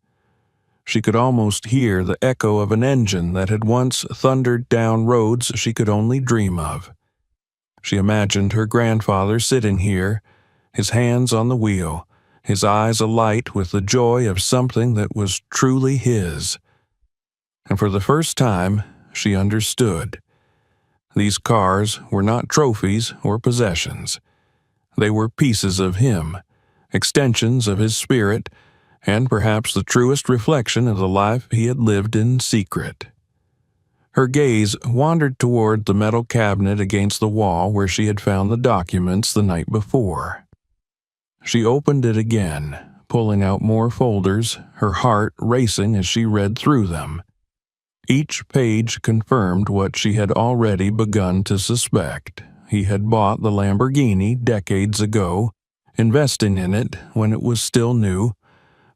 She could almost hear the echo of an engine that had once thundered down roads she could only dream of. She imagined her grandfather sitting here, his hands on the wheel, his eyes alight with the joy of something that was truly his. And for the first time, she understood. These cars were not trophies or possessions. They were pieces of him, extensions of his spirit, and perhaps the truest reflection of the life he had lived in secret. Her gaze wandered toward the metal cabinet against the wall where she had found the documents the night before. She opened it again, pulling out more folders, her heart racing as she read through them. Each page confirmed what she had already begun to suspect. He had bought the Lamborghini decades ago, investing in it when it was still new,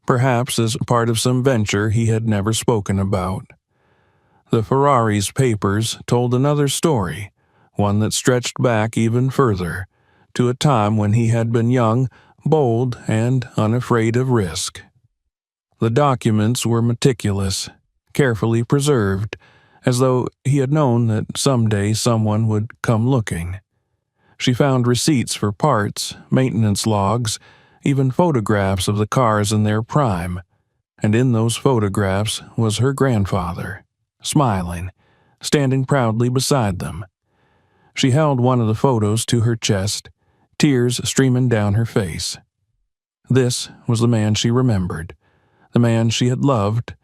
perhaps as part of some venture he had never spoken about. The Ferrari's papers told another story, one that stretched back even further, to a time when he had been young, bold, and unafraid of risk. The documents were meticulous, carefully preserved, as though he had known that someday someone would come looking. She found receipts for parts, maintenance logs, even photographs of the cars in their prime, and in those photographs was her grandfather, smiling, standing proudly beside them. She held one of the photos to her chest, tears streaming down her face. This was the man she remembered, the man she had loved,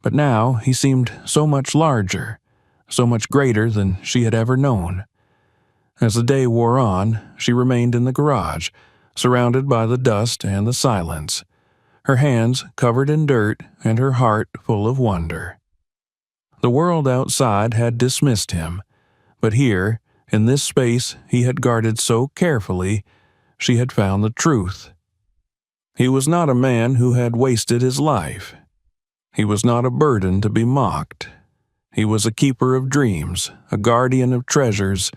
but now he seemed so much larger, so much greater than she had ever known. As the day wore on, she remained in the garage, surrounded by the dust and the silence, her hands covered in dirt and her heart full of wonder. The world outside had dismissed him, but here, in this space he had guarded so carefully, she had found the truth. He was not a man who had wasted his life. He was not a burden to be mocked. He was a keeper of dreams, a guardian of treasures,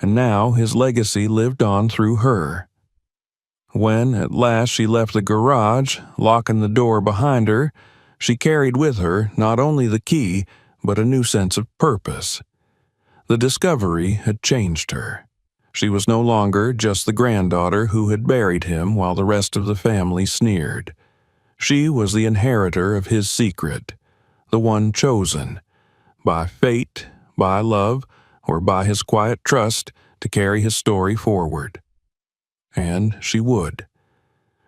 and now his legacy lived on through her. When at last she left the garage, locking the door behind her, she carried with her not only the key, but a new sense of purpose. The discovery had changed her. She was no longer just the granddaughter who had buried him while the rest of the family sneered. She was the inheritor of his secret, the one chosen, by fate, by love, or by his quiet trust to carry his story forward. And she would.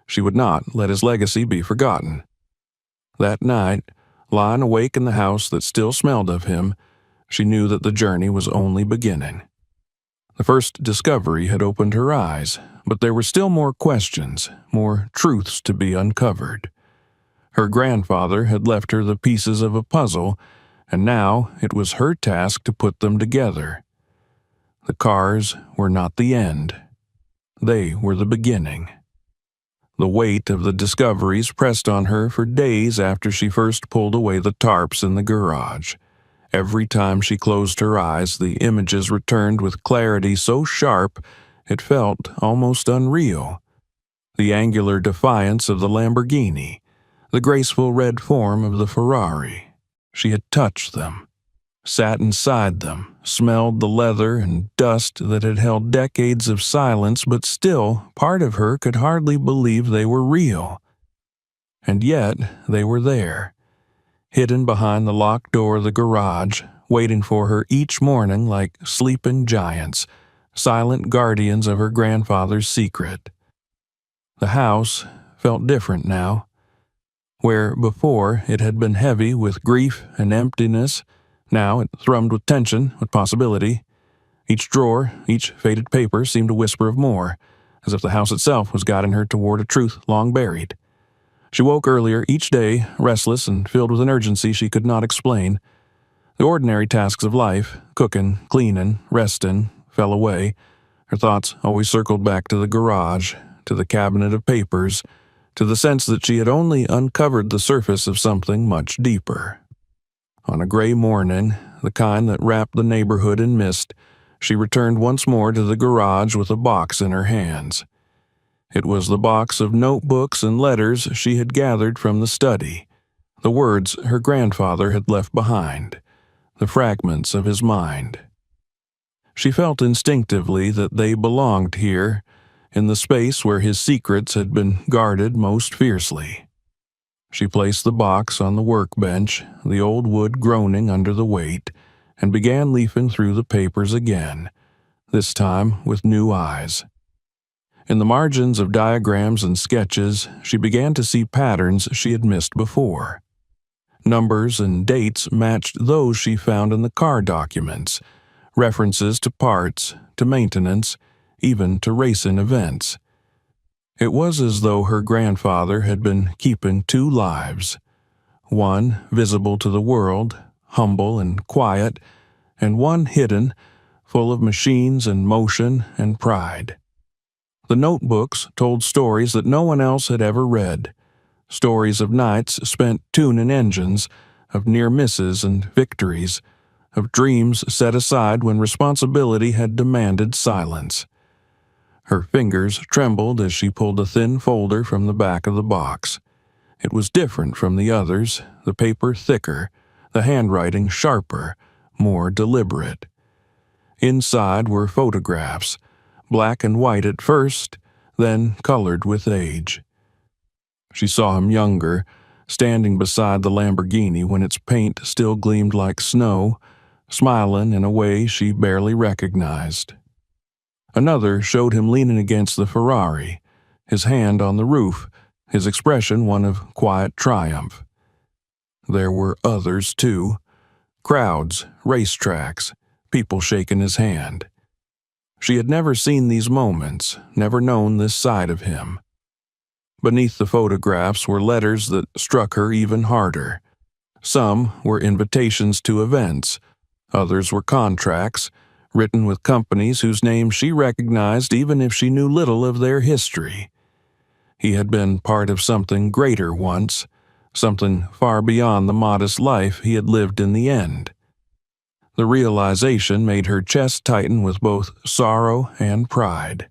She would not let his legacy be forgotten. That night, lying awake in the house that still smelled of him, she knew that the journey was only beginning. The first discovery had opened her eyes, but there were still more questions, more truths to be uncovered. Her grandfather had left her the pieces of a puzzle, and now it was her task to put them together. The cars were not the end. They were the beginning. The weight of the discoveries pressed on her for days after she first pulled away the tarps in the garage. Every time she closed her eyes, the images returned with clarity so sharp it felt almost unreal. The angular defiance of the Lamborghini, the graceful red form of the Ferrari. She had touched them, sat inside them, smelled the leather and dust that had held decades of silence, but still part of her could hardly believe they were real. And yet they were there, hidden behind the locked door of the garage, waiting for her each morning like sleeping giants, silent guardians of her grandfather's secret. The house felt different now. Where before it had been heavy with grief and emptiness, now it thrummed with tension, with possibility. Each drawer, each faded paper seemed a whisper of more, as if the house itself was guiding her toward a truth long buried. She woke earlier each day, restless and filled with an urgency she could not explain. The ordinary tasks of life, cooking, cleaning, resting, fell away. Her thoughts always circled back to the garage, to the cabinet of papers, to the sense that she had only uncovered the surface of something much deeper. On a gray morning, the kind that wrapped the neighborhood in mist, she returned once more to the garage with a box in her hands. It was the box of notebooks and letters she had gathered from the study, the words her grandfather had left behind, the fragments of his mind. She felt instinctively that they belonged here, in the space where his secrets had been guarded most fiercely. She placed the box on the workbench, the old wood groaning under the weight, and began leafing through the papers again, this time with new eyes. In the margins of diagrams and sketches, she began to see patterns she had missed before. Numbers and dates matched those she found in the car documents, references to parts, to maintenance, even to racing events. It was as though her grandfather had been keeping two lives, one visible to the world, humble and quiet, and one hidden, full of machines and motion and pride. The notebooks told stories that no one else had ever read, stories of nights spent tuning engines, of near misses and victories, of dreams set aside when responsibility had demanded silence. Her fingers trembled as she pulled a thin folder from the back of the box. It was different from the others, the paper thicker, the handwriting sharper, more deliberate. Inside were photographs, black and white at first, then colored with age. She saw him younger, standing beside the Lamborghini when its paint still gleamed like snow, smiling in a way she barely recognized. Another showed him leaning against the Ferrari, his hand on the roof, his expression one of quiet triumph. There were others, too. Crowds, racetracks, people shaking his hand. She had never seen these moments, never known this side of him. Beneath the photographs were letters that struck her even harder. Some were invitations to events, others were contracts, written with companies whose names she recognized even if she knew little of their history. He had been part of something greater once, something far beyond the modest life he had lived in the end. The realization made her chest tighten with both sorrow and pride.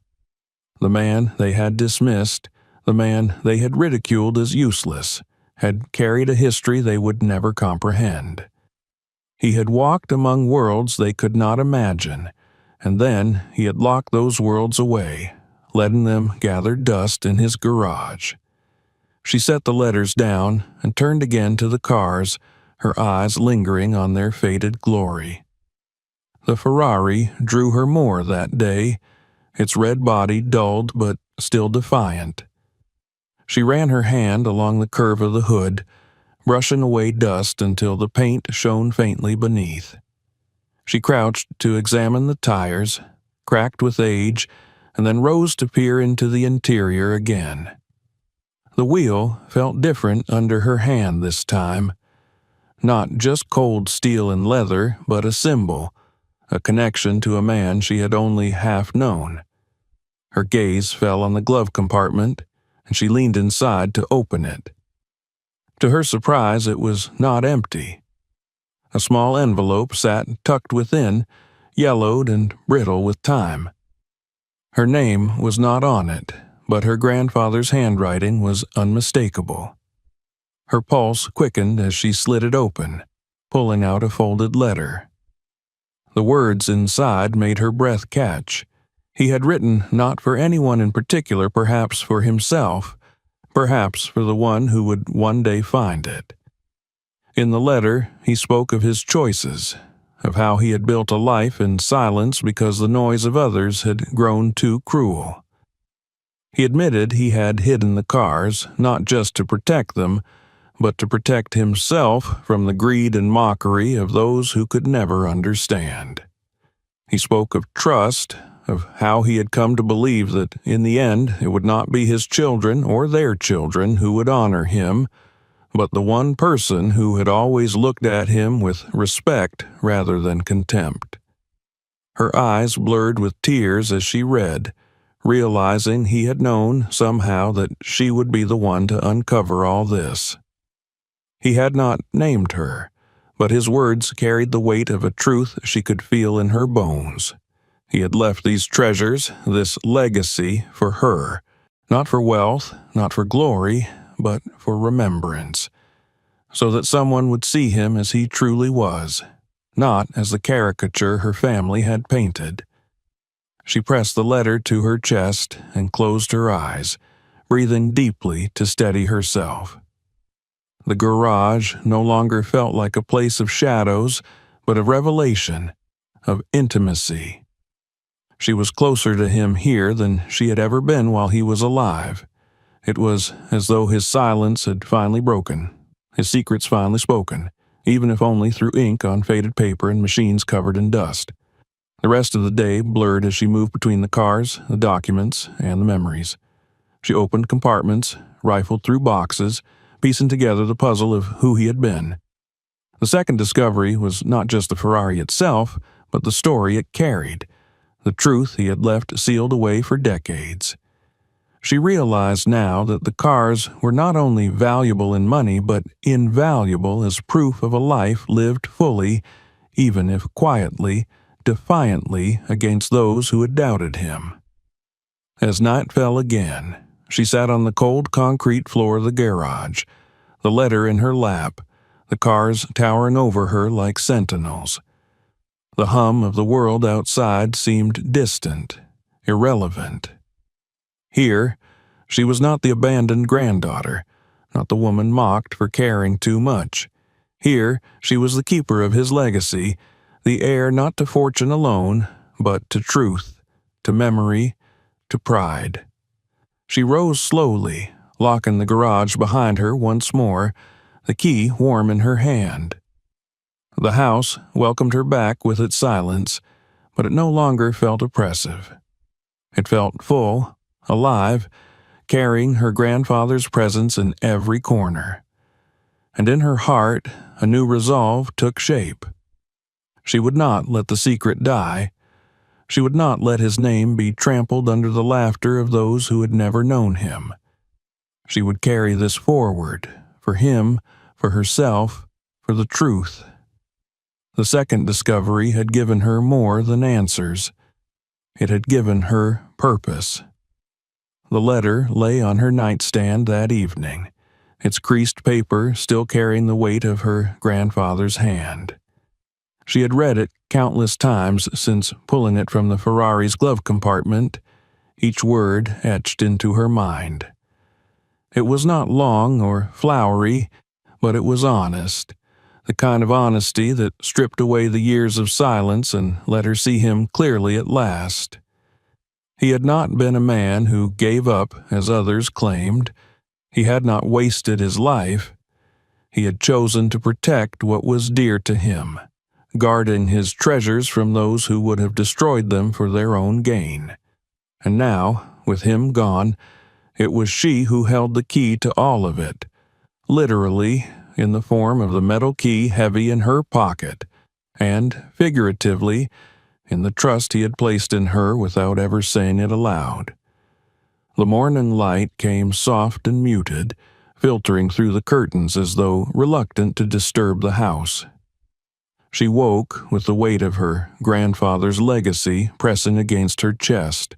The man they had dismissed, the man they had ridiculed as useless, had carried a history they would never comprehend. He had walked among worlds they could not imagine, and then he had locked those worlds away, letting them gather dust in his garage. She set the letters down and turned again to the cars, her eyes lingering on their faded glory. The Ferrari drew her more that day, its red body dulled but still defiant. She ran her hand along the curve of the hood, brushing away dust until the paint shone faintly beneath. She crouched to examine the tires, cracked with age, and then rose to peer into the interior again. The wheel felt different under her hand this time. Not just cold steel and leather, but a symbol, a connection to a man she had only half known. Her gaze fell on the glove compartment, and she leaned inside to open it. To her surprise, it was not empty. A small envelope sat tucked within, yellowed and brittle with time. Her name was not on it, but her grandfather's handwriting was unmistakable. Her pulse quickened as she slid it open, pulling out a folded letter. The words inside made her breath catch. He had written not for anyone in particular, perhaps for himself, perhaps for the one who would one day find it. In the letter, he spoke of his choices, of how he had built a life in silence because the noise of others had grown too cruel. He admitted he had hidden the cars, not just to protect them, but to protect himself from the greed and mockery of those who could never understand. He spoke of trust, of how he had come to believe that in the end it would not be his children or their children who would honor him, but the one person who had always looked at him with respect rather than contempt. Her eyes blurred with tears as she read, realizing he had known somehow that she would be the one to uncover all this. He had not named her, but his words carried the weight of a truth she could feel in her bones. He had left these treasures, this legacy, for her, not for wealth, not for glory, but for remembrance, so that someone would see him as he truly was, not as the caricature her family had painted. She pressed the letter to her chest and closed her eyes, breathing deeply to steady herself. The garage no longer felt like a place of shadows, but of revelation, of intimacy. She was closer to him here than she had ever been while he was alive. It was as though his silence had finally broken, his secrets finally spoken, even if only through ink on faded paper and machines covered in dust. The rest of the day blurred as she moved between the cars, the documents, and the memories. She opened compartments, rifled through boxes, piecing together the puzzle of who he had been. The second discovery was not just the Ferrari itself, but the story it carried, the truth he had left sealed away for decades. She realized now that the cars were not only valuable in money, but invaluable as proof of a life lived fully, even if quietly, defiantly against those who had doubted him. As night fell again, she sat on the cold concrete floor of the garage, the letter in her lap, the cars towering over her like sentinels. The hum of the world outside seemed distant, irrelevant. Here, she was not the abandoned granddaughter, not the woman mocked for caring too much. Here, she was the keeper of his legacy, the heir not to fortune alone, but to truth, to memory, to pride. She rose slowly, locking the garage behind her once more, the key warm in her hand. The house welcomed her back with its silence, but it no longer felt oppressive. It felt full, alive, carrying her grandfather's presence in every corner. And in her heart, a new resolve took shape. She would not let the secret die. She would not let his name be trampled under the laughter of those who had never known him. She would carry this forward, for him, for herself, for the truth. The second discovery had given her more than answers. It had given her purpose. The letter lay on her nightstand that evening, its creased paper still carrying the weight of her grandfather's hand. She had read it countless times since pulling it from the Ferrari's glove compartment, each word etched into her mind. It was not long or flowery, but it was honest, the kind of honesty that stripped away the years of silence and let her see him clearly at last. He had not been a man who gave up, as others claimed. He had not wasted his life. He had chosen to protect what was dear to him, guarding his treasures from those who would have destroyed them for their own gain. And now, with him gone, it was she who held the key to all of it, literally in the form of the metal key heavy in her pocket, and figuratively in the trust he had placed in her without ever saying it aloud. The morning light came soft and muted, filtering through the curtains as though reluctant to disturb the house. She woke with the weight of her grandfather's legacy pressing against her chest,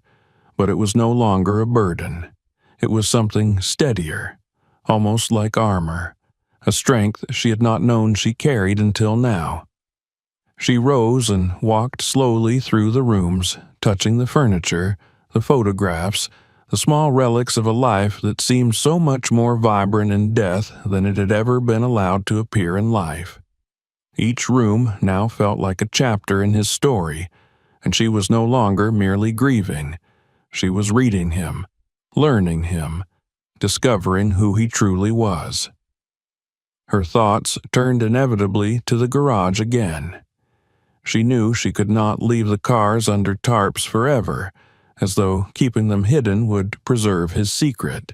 but it was no longer a burden. It was something steadier, almost like armor, a strength she had not known she carried until now. She rose and walked slowly through the rooms, touching the furniture, the photographs, the small relics of a life that seemed so much more vibrant in death than it had ever been allowed to appear in life. Each room now felt like a chapter in his story, and she was no longer merely grieving. She was reading him, learning him, discovering who he truly was. Her thoughts turned inevitably to the garage again. She knew she could not leave the cars under tarps forever, as though keeping them hidden would preserve his secret.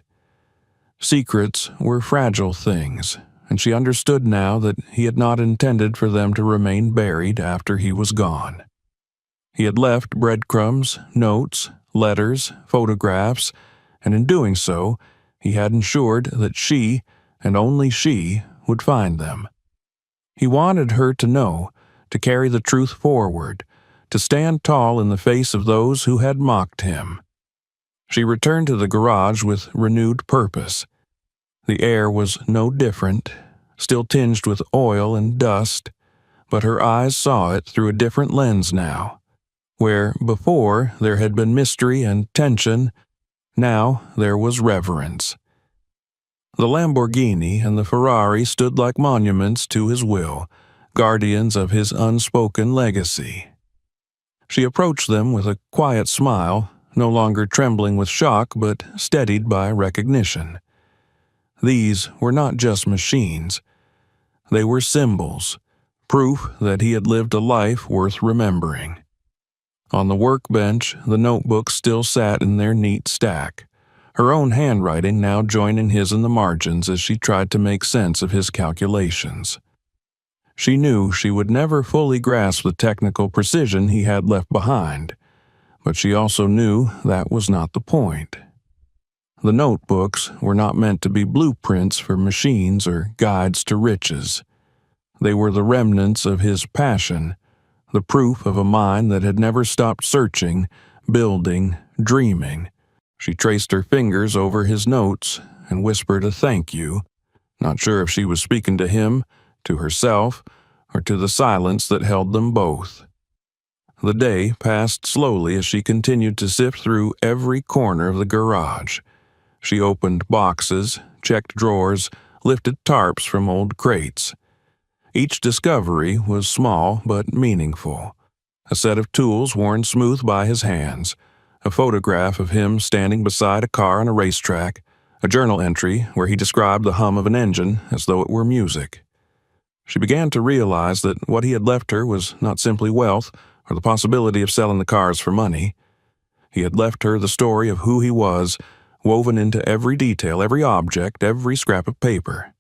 Secrets were fragile things, and she understood now that he had not intended for them to remain buried after he was gone. He had left breadcrumbs, notes, letters, photographs, and in doing so, he had ensured that she, and only she, would find them. He wanted her to know, to carry the truth forward, to stand tall in the face of those who had mocked him. She returned to the garage with renewed purpose. The air was no different, still tinged with oil and dust, but her eyes saw it through a different lens now. Where before there had been mystery and tension, now there was reverence. The Lamborghini and the Ferrari stood like monuments to his will, guardians of his unspoken legacy. She approached them with a quiet smile, no longer trembling with shock but steadied by recognition. These were not just machines. They were symbols, proof that he had lived a life worth remembering. On the workbench, the notebooks still sat in their neat stack, her own handwriting now joining his in the margins as she tried to make sense of his calculations. She knew she would never fully grasp the technical precision he had left behind, but she also knew that was not the point. The notebooks were not meant to be blueprints for machines or guides to riches. They were the remnants of his passion, the proof of a mind that had never stopped searching, building, dreaming. She traced her fingers over his notes and whispered a thank you, not sure if she was speaking to him, to herself, or to the silence that held them both. The day passed slowly as she continued to sift through every corner of the garage. She opened boxes, checked drawers, lifted tarps from old crates. Each discovery was small but meaningful. A set of tools worn smooth by his hands, a photograph of him standing beside a car on a racetrack, a journal entry where he described the hum of an engine as though it were music. She began to realize that what he had left her was not simply wealth or the possibility of selling the cars for money. He had left her the story of who he was, woven into every detail, every object, every scrap of paper.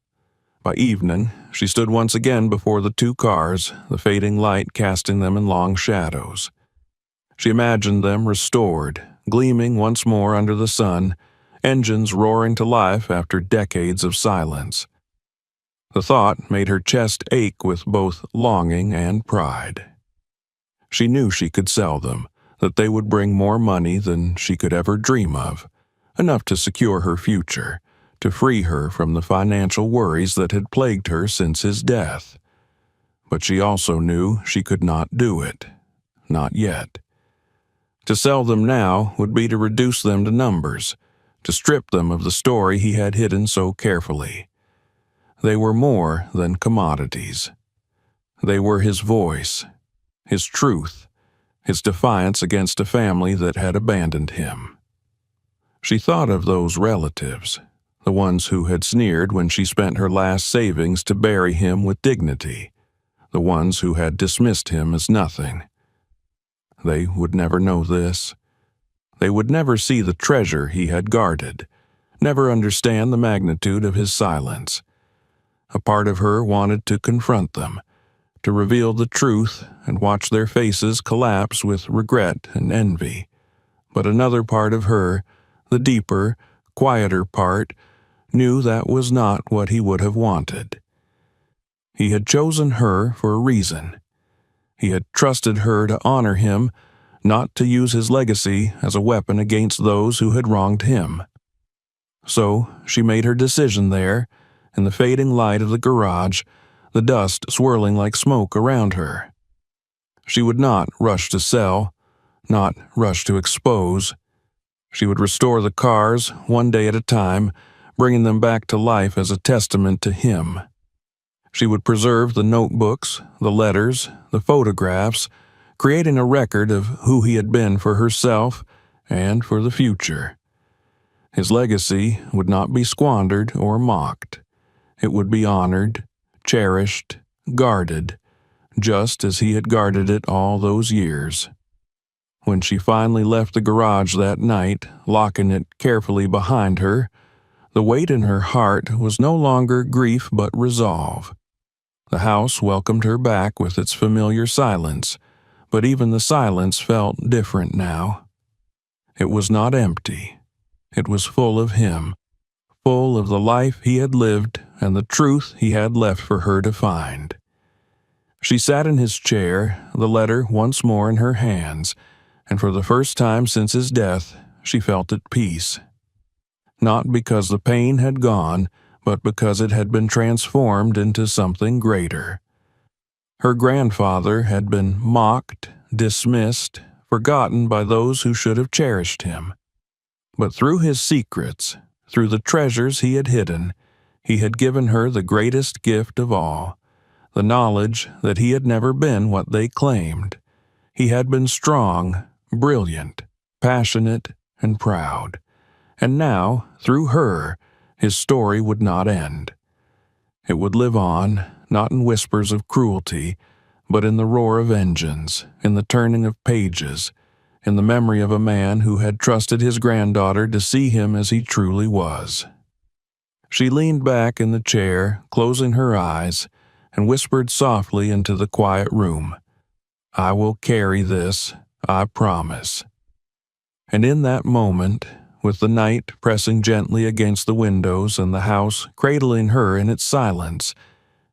By evening, she stood once again before the two cars, the fading light casting them in long shadows. She imagined them restored, gleaming once more under the sun, engines roaring to life after decades of silence. The thought made her chest ache with both longing and pride. She knew she could sell them, that they would bring more money than she could ever dream of, enough to secure her future, to free her from the financial worries that had plagued her since his death. But she also knew she could not do it. Not yet. To sell them now would be to reduce them to numbers, to strip them of the story he had hidden so carefully. They were more than commodities. They were his voice, his truth, his defiance against a family that had abandoned him. She thought of those relatives, the ones who had sneered when she spent her last savings to bury him with dignity, the ones who had dismissed him as nothing. They would never know this. They would never see the treasure he had guarded, never understand the magnitude of his silence. A part of her wanted to confront them, to reveal the truth and watch their faces collapse with regret and envy. But another part of her, the deeper, quieter part, knew that was not what he would have wanted. He had chosen her for a reason. He had trusted her to honor him, not to use his legacy as a weapon against those who had wronged him. So she made her decision there, in the fading light of the garage, the dust swirling like smoke around her. She would not rush to sell, not rush to expose. She would restore the cars, one day at a time, bringing them back to life as a testament to him. She would preserve the notebooks, the letters, the photographs, creating a record of who he had been for herself and for the future. His legacy would not be squandered or mocked. It would be honored, cherished, guarded, just as he had guarded it all those years. When she finally left the garage that night, locking it carefully behind her, the weight in her heart was no longer grief but resolve. The house welcomed her back with its familiar silence, but even the silence felt different now. It was not empty. It was full of him, full of the life he had lived and the truth he had left for her to find. She sat in his chair, the letter once more in her hands, and for the first time since his death, she felt at peace. Not because the pain had gone, but because it had been transformed into something greater. Her grandfather had been mocked, dismissed, forgotten by those who should have cherished him. But through his secrets, through the treasures he had hidden, he had given her the greatest gift of all, the knowledge that he had never been what they claimed. He had been strong, brilliant, passionate, and proud. And now, through her, his story would not end. It would live on, not in whispers of cruelty, but in the roar of engines, in the turning of pages, in the memory of a man who had trusted his granddaughter to see him as he truly was. She leaned back in the chair, closing her eyes, and whispered softly into the quiet room, "I will carry this, I promise." And in that moment, with the night pressing gently against the windows and the house cradling her in its silence,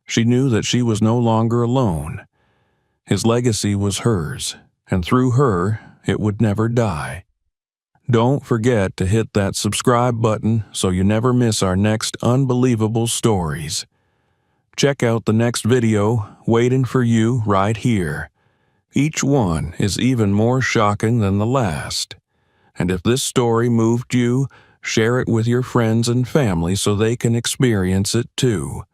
she knew that she was no longer alone. His legacy was hers, and through her, it would never die. Don't forget to hit that subscribe button so you never miss our next unbelievable stories. Check out the next video waiting for you right here. Each one is even more shocking than the last. And if this story moved you, share it with your friends and family so they can experience it too.